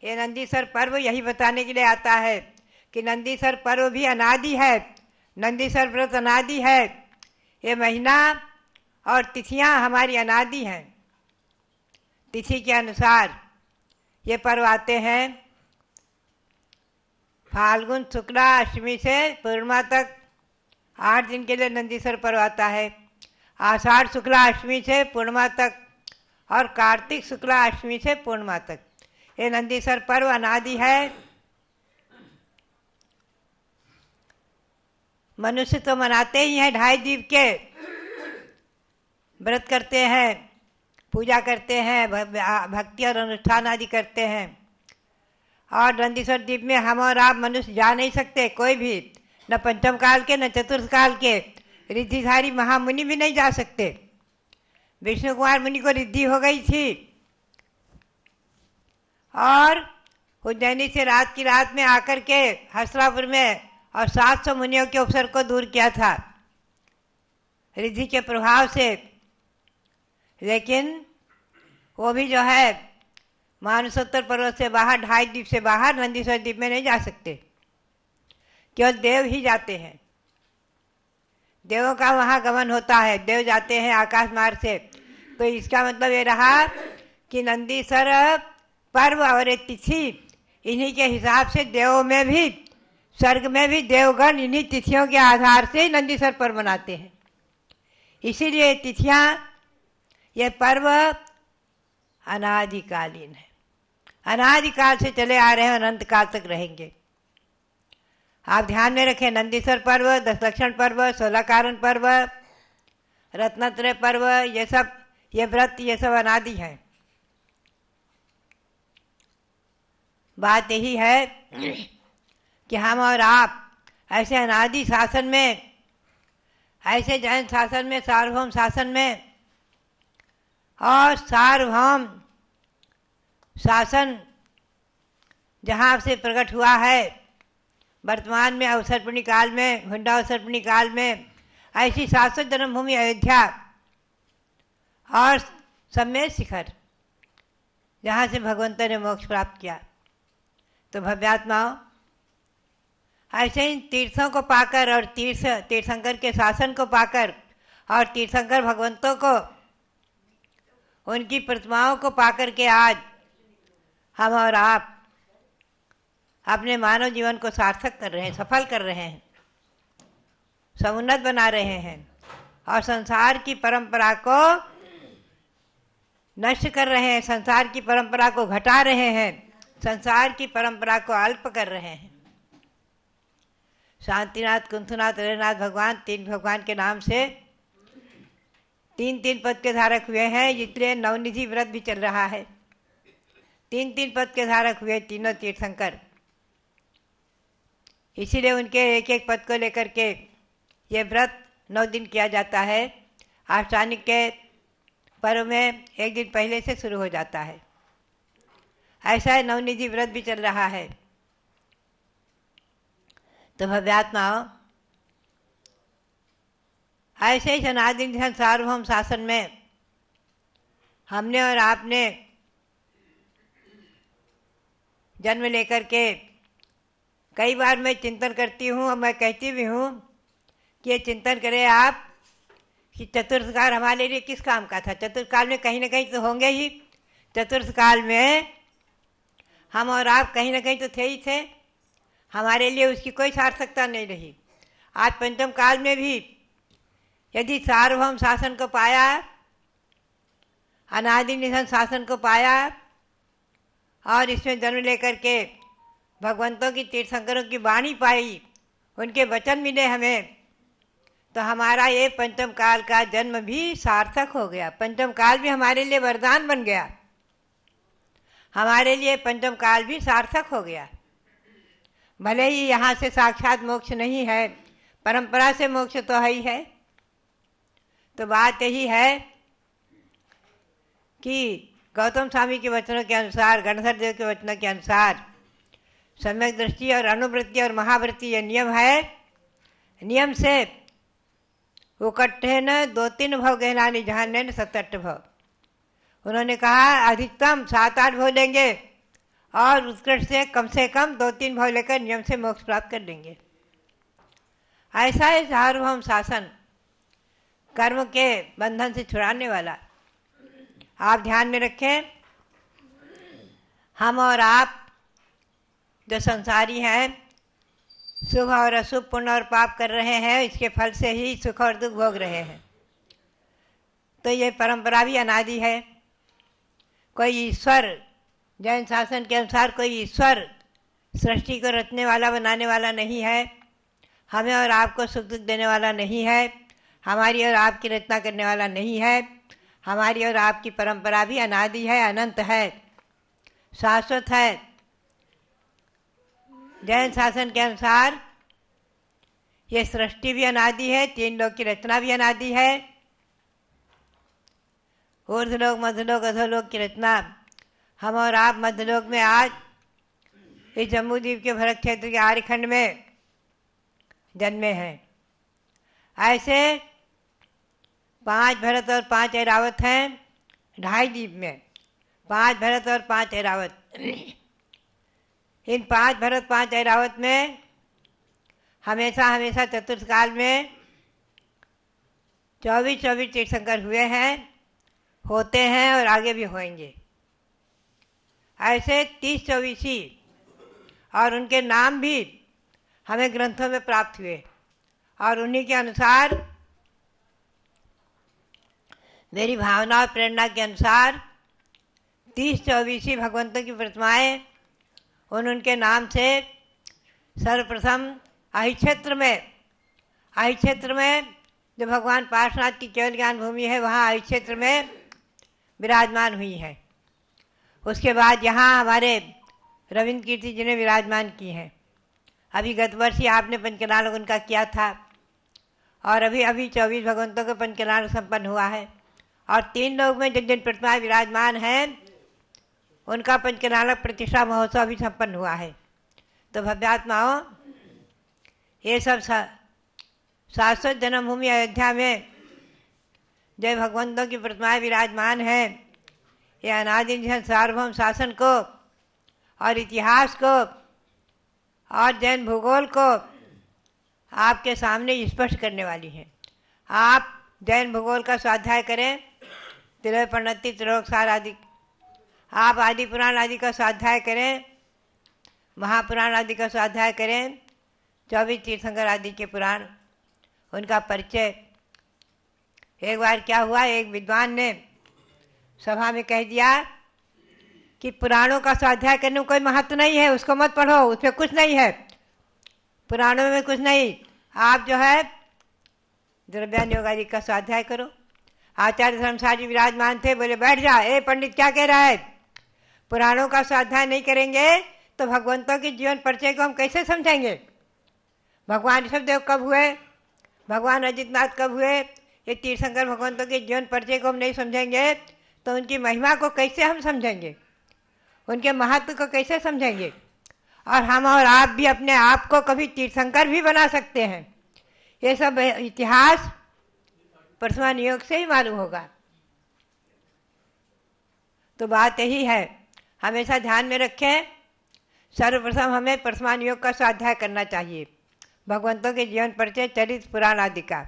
ये नंदीसर पर्व यही बताने के लिए आता है कि नंदीसर पर्व भी अनादि है, नंदीसर व्रत अनादि है। ये महीना और तिथियां हमारी अनादि हैं। तिथि के अनुसार ये पर्व आते हैं। फाल्गुन शुक्ला अष्टमी से पूर्णिमा तक 8 दिन के लिए नंदीसर पर्व आता है। आषाढ़ शुक्ला अष्टमी से पूर्णिमा तक, और कार्तिक शुक्ला अष्टमी से पूर्णिमा तक ये नंदीसर पर्व अनादि है। मनुष्य तो मनाते ही हैं, 2.5 दीप के व्रत करते हैं, पूजा करते हैं, भक्ति और अनुष्ठान आदि करते हैं। और नंदीश्वर द्वीप में हम और आप मनुष्य जा नहीं सकते, कोई भी, न पंचम काल के न चतुर्थ काल के। रिद्धिधारी महामुनि भी नहीं जा सकते। विष्णु कुमार मुनि को रिद्धि हो गई थी, और उज्जैनी से रात की रात में आकर के हसरापुर में और 700 मुनियों के उपसर्ग को दूर किया था रिद्धि के प्रभाव से। लेकिन वो भी जो है मानसोत्तर पर्वत से बाहर, 2.5 द्वीप से बाहर नंदीश्वर द्वीप में नहीं जा सकते, केवल देव ही जाते हैं। देवों का वहाँ गमन होता है, देव जाते हैं आकाश मार्ग से। तो इसका मतलब ये रहा कि नंदीश्वर पर्व और एक तिथि, इन्हीं के हिसाब से देवों में भी, स्वर्ग में भी देवगण इन्हीं तिथियों के आधार से नंदीश्वर पर्व मनाते हैं। इसीलिए तिथियां, ये पर्व अनादिकालीन है, अनादिकाल से चले आ रहे हैं, अनंत काल तक रहेंगे। आप ध्यान में रखें, नंदीश्वर पर्व, 10 लक्षण पर्व, 16 कारण पर्व, रत्नत्रय पर्व, ये सब, ये व्रत, ये सब अनादि हैं। बात यही है कि हम और आप ऐसे अनादि शासन में, ऐसे जैन शासन में, सार्वभौम शासन में, और सार्वभौम शासन जहाँ से प्रकट हुआ है वर्तमान में, अवसरपणी काल में, हुंडा अवसरपणी काल में, ऐसी शाश्वत जन्मभूमि अयोध्या और सम्मेद शिखर जहाँ से भगवंत ने मोक्ष प्राप्त किया। तो भव्यात्माओं, ऐसे ही तीर्थों को पाकर और तीर्थंकर के शासन को पाकर और तीर्थंकर भगवंतों को, उनकी प्रतिमाओं को पाकर के आज हम और आप अपने मानव जीवन को सार्थक कर रहे हैं, सफल कर रहे हैं, समुन्नत बना रहे हैं और संसार की परंपरा को नष्ट कर रहे हैं, संसार की परंपरा को घटा रहे हैं, संसार की परंपरा को अल्प कर रहे हैं। शांतिनाथ, कुंथनाथ, हरिनाथ भगवान, 3 भगवान के नाम से 3 पद के धारक हुए हैं, इसलिए नवनिधि व्रत भी चल रहा है। 3 पद के धारक हुए तीनों तीर्थंकर, इसीलिए उनके एक पद को लेकर के ये व्रत 9 दिन किया जाता है। आष्टानिक के पर्व में 1 दिन पहले से शुरू हो जाता है। ऐसा है, नवनिधि व्रत भी चल रहा है। तो भव्यात्माओं, ऐसे ही सनातन धर्म सार्वभौम शासन में हमने और आपने जन्म लेकर के, कई बार मैं चिंतन करती हूँ और मैं कहती भी हूँ कि ये चिंतन करें आप कि चतुर्थ काल हमारे लिए किस काम का था। चतुर्थ काल में कहीं ना कहीं तो होंगे ही। चतुर्थ काल में हम और आप कहीं ना कहीं तो थे ही थे, हमारे लिए उसकी कोई सार्थकता नहीं रही। आज पंचम काल में भी यदि सार्वभौम शासन को पाया, अनादि निधन शासन को पाया और इसमें जन्म लेकर के भगवंतों की, तीर्थंकरों की वाणी पाई, उनके वचन मिले हमें, तो हमारा ये पंचम काल का जन्म भी सार्थक हो गया। पंचम काल भी हमारे लिए वरदान बन गया, हमारे लिए पंचम काल भी सार्थक हो गया। भले ही यहाँ से साक्षात मोक्ष नहीं है, परंपरा से मोक्ष तो है ही है। तो बात यही है कि गौतम स्वामी के वचनों के अनुसार, गणधर देव के वचनों के अनुसार सम्यक दृष्टि और अनुवृत्ति और महावृत्ति ये नियम है। नियम से उकट्ठे न 2-3 भव गहनानी जहान न 7-8 भव। उन्होंने कहा अधिकतम 7-8 भव लेंगे और उत्कृष्ट से कम 2-3 भव लेकर नियम से मोक्ष प्राप्त कर लेंगे। ऐसा है सार्वभौम शासन, कर्म के बंधन से छुड़ाने वाला। आप ध्यान में रखें, हम और आप जो संसारी हैं, शुभ और अशुभ, पुण्य और पाप कर रहे हैं, इसके फल से ही सुख और दुख भोग रहे हैं। तो ये परंपरा भी अनादि है। कोई ईश्वर, जैन शासन के अनुसार कोई ईश्वर सृष्टि को रचने वाला, बनाने वाला नहीं है, हमें और आपको सुख दुख देने वाला नहीं है, हमारी और आपकी रचना करने वाला नहीं है। हमारी और आपकी परंपरा भी अनादि है, अनंत है, शाश्वत है। जैन शासन के अनुसार ये सृष्टि भी अनादि है, 3 लोक की रचना भी अनादि है। ऊर्ध्वलोक, मध्यलोक, अधोलोक की रचना हम और आप मध्यलोक में आज इस जम्मू द्वीप के भरत क्षेत्र के आर्यखंड में जन्मे हैं। ऐसे 5 भरत और 5 ऐरावत हैं 2.5 द्वीप में, 5 भरत और 5 ऐरावत। इन 5 भरत 5 ऐरावत में हमेशा हमेशा चतुर्थकाल में 24 तीर्थंकर हुए हैं, होते हैं और आगे भी होंगे। ऐसे 30-24 और उनके नाम भी हमें ग्रंथों में प्राप्त हुए और उन्हीं के अनुसार मेरी भावना और प्रेरणा के अनुसार 30-24 भगवंतों की प्रतिमाएं उनके नाम से सर्वप्रथम आही क्षेत्र में जो भगवान पार्श्वनाथ की केवल ज्ञान भूमि है वहाँ आही क्षेत्र में विराजमान हुई है। उसके बाद यहाँ हमारे रविंद्र कीर्ति जी ने विराजमान की हैं। अभी गत वर्ष ही आपने पंचकलाल उनका किया था और अभी 24 भगवंतों का पंचकलाल संपन्न हुआ है और 3 लोग में जिन जिन प्रतिमाएं विराजमान हैं उनका पंचकलालक प्रतिष्ठा महोत्सव भी संपन्न हुआ है। तो भव्यात्माओं, ये सब शाश्वत जन्मभूमि अयोध्या में जय भगवंतों की प्रतिमाएं विराजमान हैं, ये अनादि सार्वभौम शासन को और इतिहास को और जैन भूगोल को आपके सामने स्पष्ट करने वाली हैं। आप जैन भूगोल का स्वाध्याय करें, त्रय प्रणति त्रिलोकसार आदि, आप आदि पुराण आदि का स्वाध्याय करें, महापुराण आदि का स्वाध्याय करें, 24 तीर्थंकर आदि के पुराण, उनका परिचय। एक बार क्या हुआ, एक विद्वान ने सभा में कह दिया कि पुराणों का स्वाध्याय करने में कोई महत्व नहीं है, उसको मत पढ़ो, उसमें कुछ नहीं है, पुराणों में कुछ नहीं, आप जो है द्रव्यान योग आदि का स्वाध्याय करो। आचार्य धर्मसार जी विराजमान थे, बोले बैठ जा, ए पंडित क्या कह रहा है, पुराणों का स्वाध्याय नहीं करेंगे तो भगवंतों के जीवन परिचय को हम कैसे समझेंगे। भगवान ऋषभदेव कब हुए, भगवान अजितनाथ कब हुए, ये तीर्थंकर भगवंतों के जीवन परिचय को हम नहीं समझेंगे तो उनकी महिमा को कैसे हम समझेंगे, उनके महत्व को कैसे समझेंगे। और हम और आप भी अपने आप को कभी तीर्थंकर भी बना सकते हैं। ये सब इतिहास परसमान योग से ही मालूम होगा। तो बात यही है, हमेशा ध्यान में रखें, सर्वप्रथम हमें परसमान योग का स्वाध्याय करना चाहिए, भगवंतों के जीवन परिचय, चरित्र, पुराण आदि का।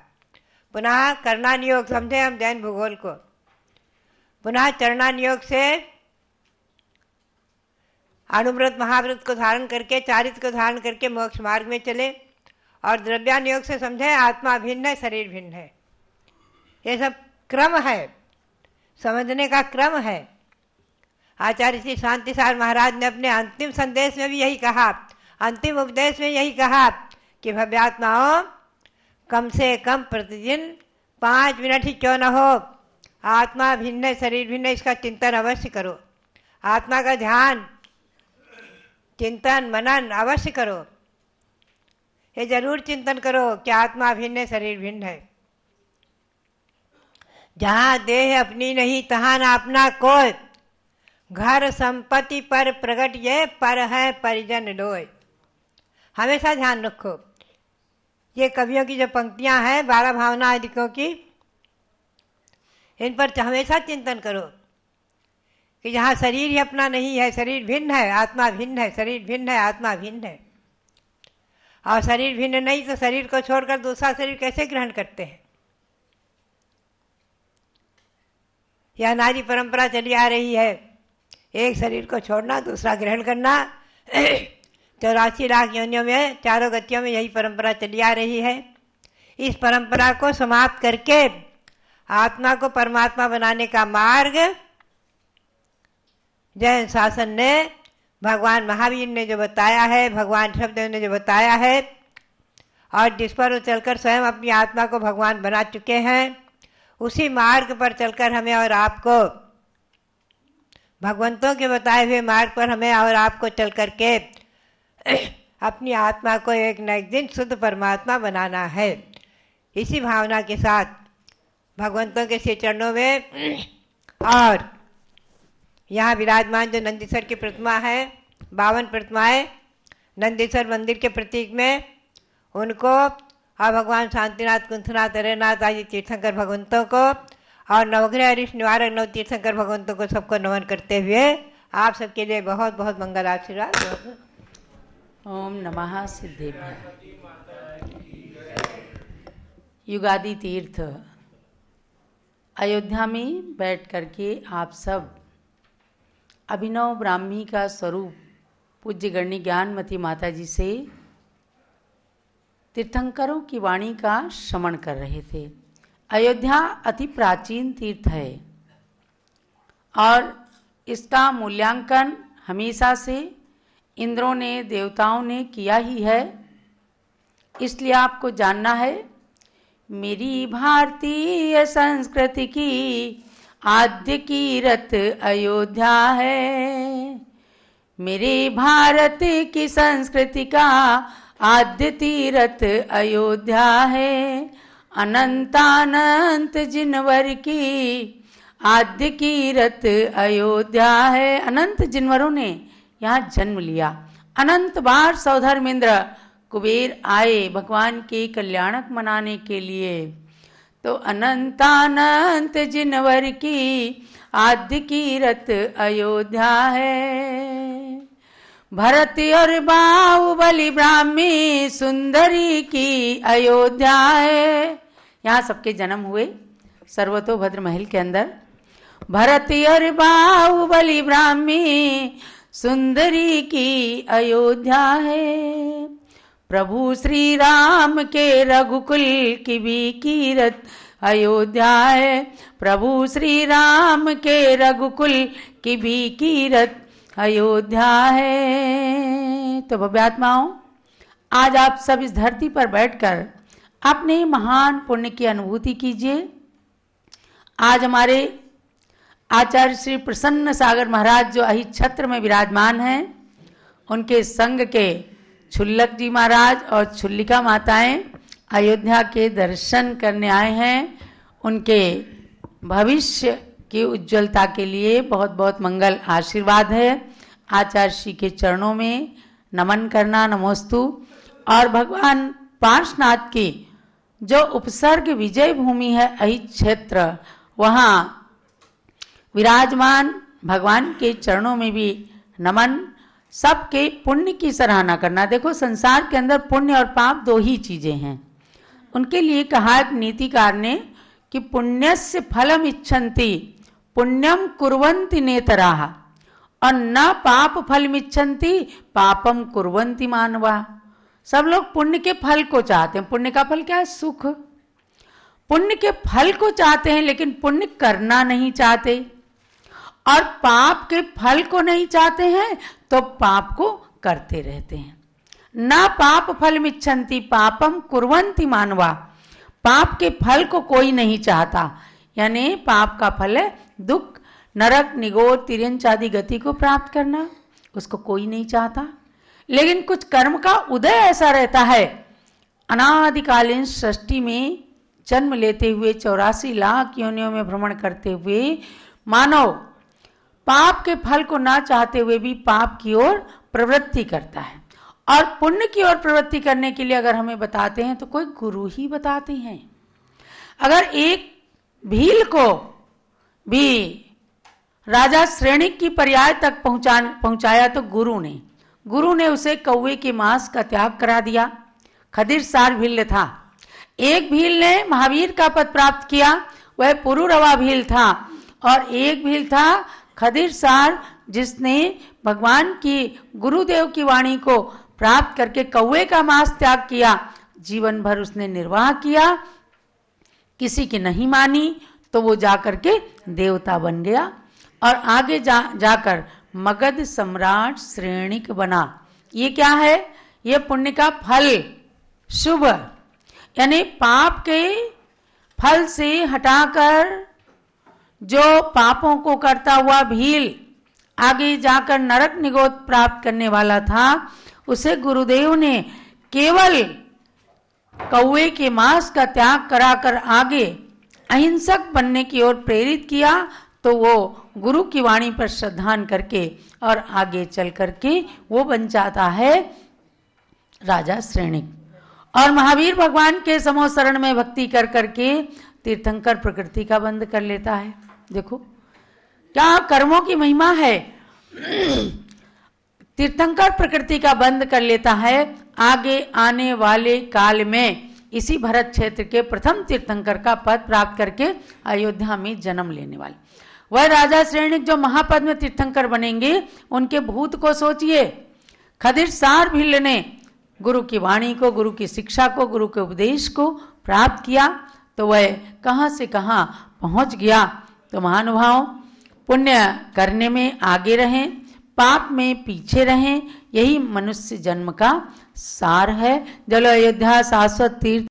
पुनः करणान योग समझे हम जैन भूगोल को, पुनः चरणान योग से अणुव्रत महाव्रत को धारण करके, चारित्र को धारण करके मोक्ष मार्ग में चले। और द्रव्यान योग से समझे आत्मा भिन्न है, शरीर भिन्न है। ये सब क्रम है, समझने का क्रम है। आचार्य श्री शांतिसार महाराज ने अपने अंतिम संदेश में भी यही कहा, अंतिम उपदेश में यही कहा कि भव्यात्माओं, कम से कम प्रतिदिन 5 मिनट ही क्यों न हो, आत्मा भिन्न है, शरीर भिन्न है, इसका चिंतन अवश्य करो। आत्मा का ध्यान, चिंतन, मनन अवश्य करो। ये जरूर चिंतन करो कि आत्मा भिन्न है, शरीर भिन्न है। जहाँ देह अपनी नहीं तहाँ ना अपना कोई, घर संपत्ति पर प्रगट ये पर है परिजन लोय। हमेशा ध्यान रखो, ये कवियों की जो पंक्तियां हैं 12 भावना आदिकों की, इन पर हमेशा चिंतन करो कि जहाँ शरीर ही अपना नहीं है, शरीर भिन्न है, आत्मा भिन्न है, शरीर भिन्न है, आत्मा भिन्न है। और शरीर भिन्न नहीं तो शरीर को छोड़कर दूसरा शरीर कैसे ग्रहण करते हैं। यह नारी परंपरा चली आ रही है, एक शरीर को छोड़ना, दूसरा ग्रहण करना। 84 लाख योनियों में, चारों गतियों में यही परंपरा चली आ रही है। इस परंपरा को समाप्त करके आत्मा को परमात्मा बनाने का मार्ग जैन शासन ने, भगवान महावीर ने जो बताया है, भगवान ऋषभदेव ने जो बताया है, और जिस पर वो चलकर स्वयं अपनी आत्मा को भगवान बना चुके हैं, उसी मार्ग पर चलकर हमें और आपको, भगवंतों के बताए हुए मार्ग पर हमें और आपको चल करके अपनी आत्मा को एक न एक दिन शुद्ध परमात्मा बनाना है। इसी भावना के साथ भगवंतों के श्री चरणों में और यहाँ विराजमान जो नंदीश्वर की प्रतिमा है, 52 प्रतिमाएं, नंदीश्वर मंदिर के प्रतीक में उनको और भगवान शांतिनाथ, कुंथनाथ, हरेनाथ आदि तीर्थंकर भगवंतों को और नवग्रह हरीश निवारक नव तीर्थंकर भगवंतों को सबको नमन करते हुए आप सबके लिए बहुत बहुत मंगल आशीर्वाद। ओम नमः सिद्धेभ्यः। युगादि तीर्थ अयोध्या में बैठ करके आप सब अभिनव ब्राह्मी का स्वरूप पूज्य गणनी ज्ञानमती माता जी से तीर्थंकरों की वाणी का श्रवण कर रहे थे। अयोध्या अति प्राचीन तीर्थ है और इसका मूल्यांकन हमेशा से इंद्रों ने, देवताओं ने किया ही है। इसलिए आपको जानना है, मेरी भारतीय संस्कृति की आद्य कीर्त अयोध्या है। मेरे भारत की संस्कृति का आद्य तीर्थ अयोध्या है। अनंतानंत जिनवर की आद्य कीर्त अयोध्या है। अनंत जिनवरों ने यहाँ जन्म लिया। अनंत बार सौधर्मेंद्र कुबेर आए भगवान के कल्याणक मनाने के लिए। तो अनंतानंत जिनवर की आद्य कीर्त अयोध्या है। भरत और बाहुबली ब्राह्मी सुंदरी की अयोध्या है। यहाँ सबके जन्म हुए सर्वतोभद्र महल के अंदर। भरत और बाहुबली ब्राह्मी सुंदरी की अयोध्या है। प्रभु श्री राम के रघुकुल की भी कीरत अयोध्या है। प्रभु श्री राम के रघुकुल की भी कीरत अयोध्या है। तो भव्यात्माओं, आज आप सब इस धरती पर बैठकर अपने महान पुण्य की अनुभूति कीजिए। आज हमारे आचार्य श्री प्रसन्न सागर महाराज जो अहि छत्र में विराजमान हैं, उनके संग के छुल्लक जी महाराज और छुल्लिका माताएं अयोध्या के दर्शन करने आए हैं। उनके भविष्य की उज्ज्वलता के लिए बहुत बहुत मंगल आशीर्वाद है। आचार्य श्री के चरणों में नमन करना, नमोस्तु। और भगवान पार्श्वनाथ की जो उपसर्ग विजय भूमि है अहि क्षेत्र, वहाँ विराजमान भगवान के चरणों में भी नमन। सबके पुण्य की सराहना करना। देखो, संसार के अंदर पुण्य और पाप दो ही चीजें हैं। उनके लिए कहा एक नीतिकार ने कि पुण्यस्य फलम इच्छन्ति पुण्यम कुर्वन्ति नेतराः और न पाप फलम इच्छन्ति पापम कुर्वन्ति मानवा। सब लोग पुण्य के फल को चाहते हैं। पुण्य का फल क्या है? सुख। पुण्य के फल को चाहते हैं लेकिन पुण्य करना नहीं चाहते, और पाप के फल को नहीं चाहते हैं तो पाप को करते रहते हैं। न पाप फल मिच्छन्ति पापम कुर्वन्ति मानवा। पाप के फल को कोई नहीं चाहता, यानी पाप का फल है दुख, नरक, निगोर, तिर्यंच आदि गति को प्राप्त करना, उसको कोई नहीं चाहता। लेकिन कुछ कर्म का उदय ऐसा रहता है, अनादिकालीन सृष्टि में जन्म लेते हुए 84 लाख योनियों में भ्रमण करते हुए मानव पाप के फल को ना चाहते हुए भी पाप की ओर प्रवृत्ति करता है। और पुण्य की ओर प्रवृत्ति करने के लिए अगर हमें बताते हैं तो कोई गुरु ही बताते हैं। अगर एक भील को भी राजा श्रेणिक की पर्याय तक पहुंचाया तो गुरु ने उसे कौवे के मांस का त्याग करा दिया। खदिर सार भील था। एक भील ने महावीर का पद प्राप्त किया, वह पुरुरवा भील था। और एक भील था खदिर सार, जिसने भगवान की गुरुदेव की वाणी को प्राप्त करके कौवे का मांस त्याग किया। जीवन भर उसने निर्वाह किया, किसी की नहीं मानी तो वो जाकर के देवता बन गया और आगे जाकर मगध सम्राट श्रेणिक बना। ये क्या है? ये पुण्य का फल, शुभ, यानी पाप के फल से हटाकर जो पापों को करता हुआ भील आगे जाकर नरक निगोद प्राप्त करने वाला था, उसे गुरुदेव ने केवल कौवे के मांस का त्याग कराकर आगे अहिंसक बनने की ओर प्रेरित किया। तो वो गुरु की वाणी पर श्रद्धान करके और आगे चल करके वो बन जाता है राजा श्रेणिक। और महावीर भगवान के समो शरण में भक्ति कर करके तीर्थंकर प्रकृति का बंध कर लेता है। देखो क्या कर्मों की महिमा है। तीर्थंकर प्रकृति का बंध कर लेता है। आगे आने वाले काल में इसी भरत क्षेत्र के प्रथम तीर्थंकर का पद प्राप्त करके अयोध्या में जन्म लेने वाले वह राजा श्रेणिक जो महापद में तीर्थंकर बनेंगे, उनके भूत को सोचिए। खदिर सार भिल्ल ने गुरु की वाणी को, गुरु की शिक्षा को, गुरु के उपदेश को प्राप्त किया तो वह कहाँ से कहाँ पहुँच गया। तो महानुभाव, पुण्य करने में आगे रहें, पाप में पीछे रहें, यही मनुष्य जन्म का सार है। जलो अयोध्या शाश्वत तीर्थ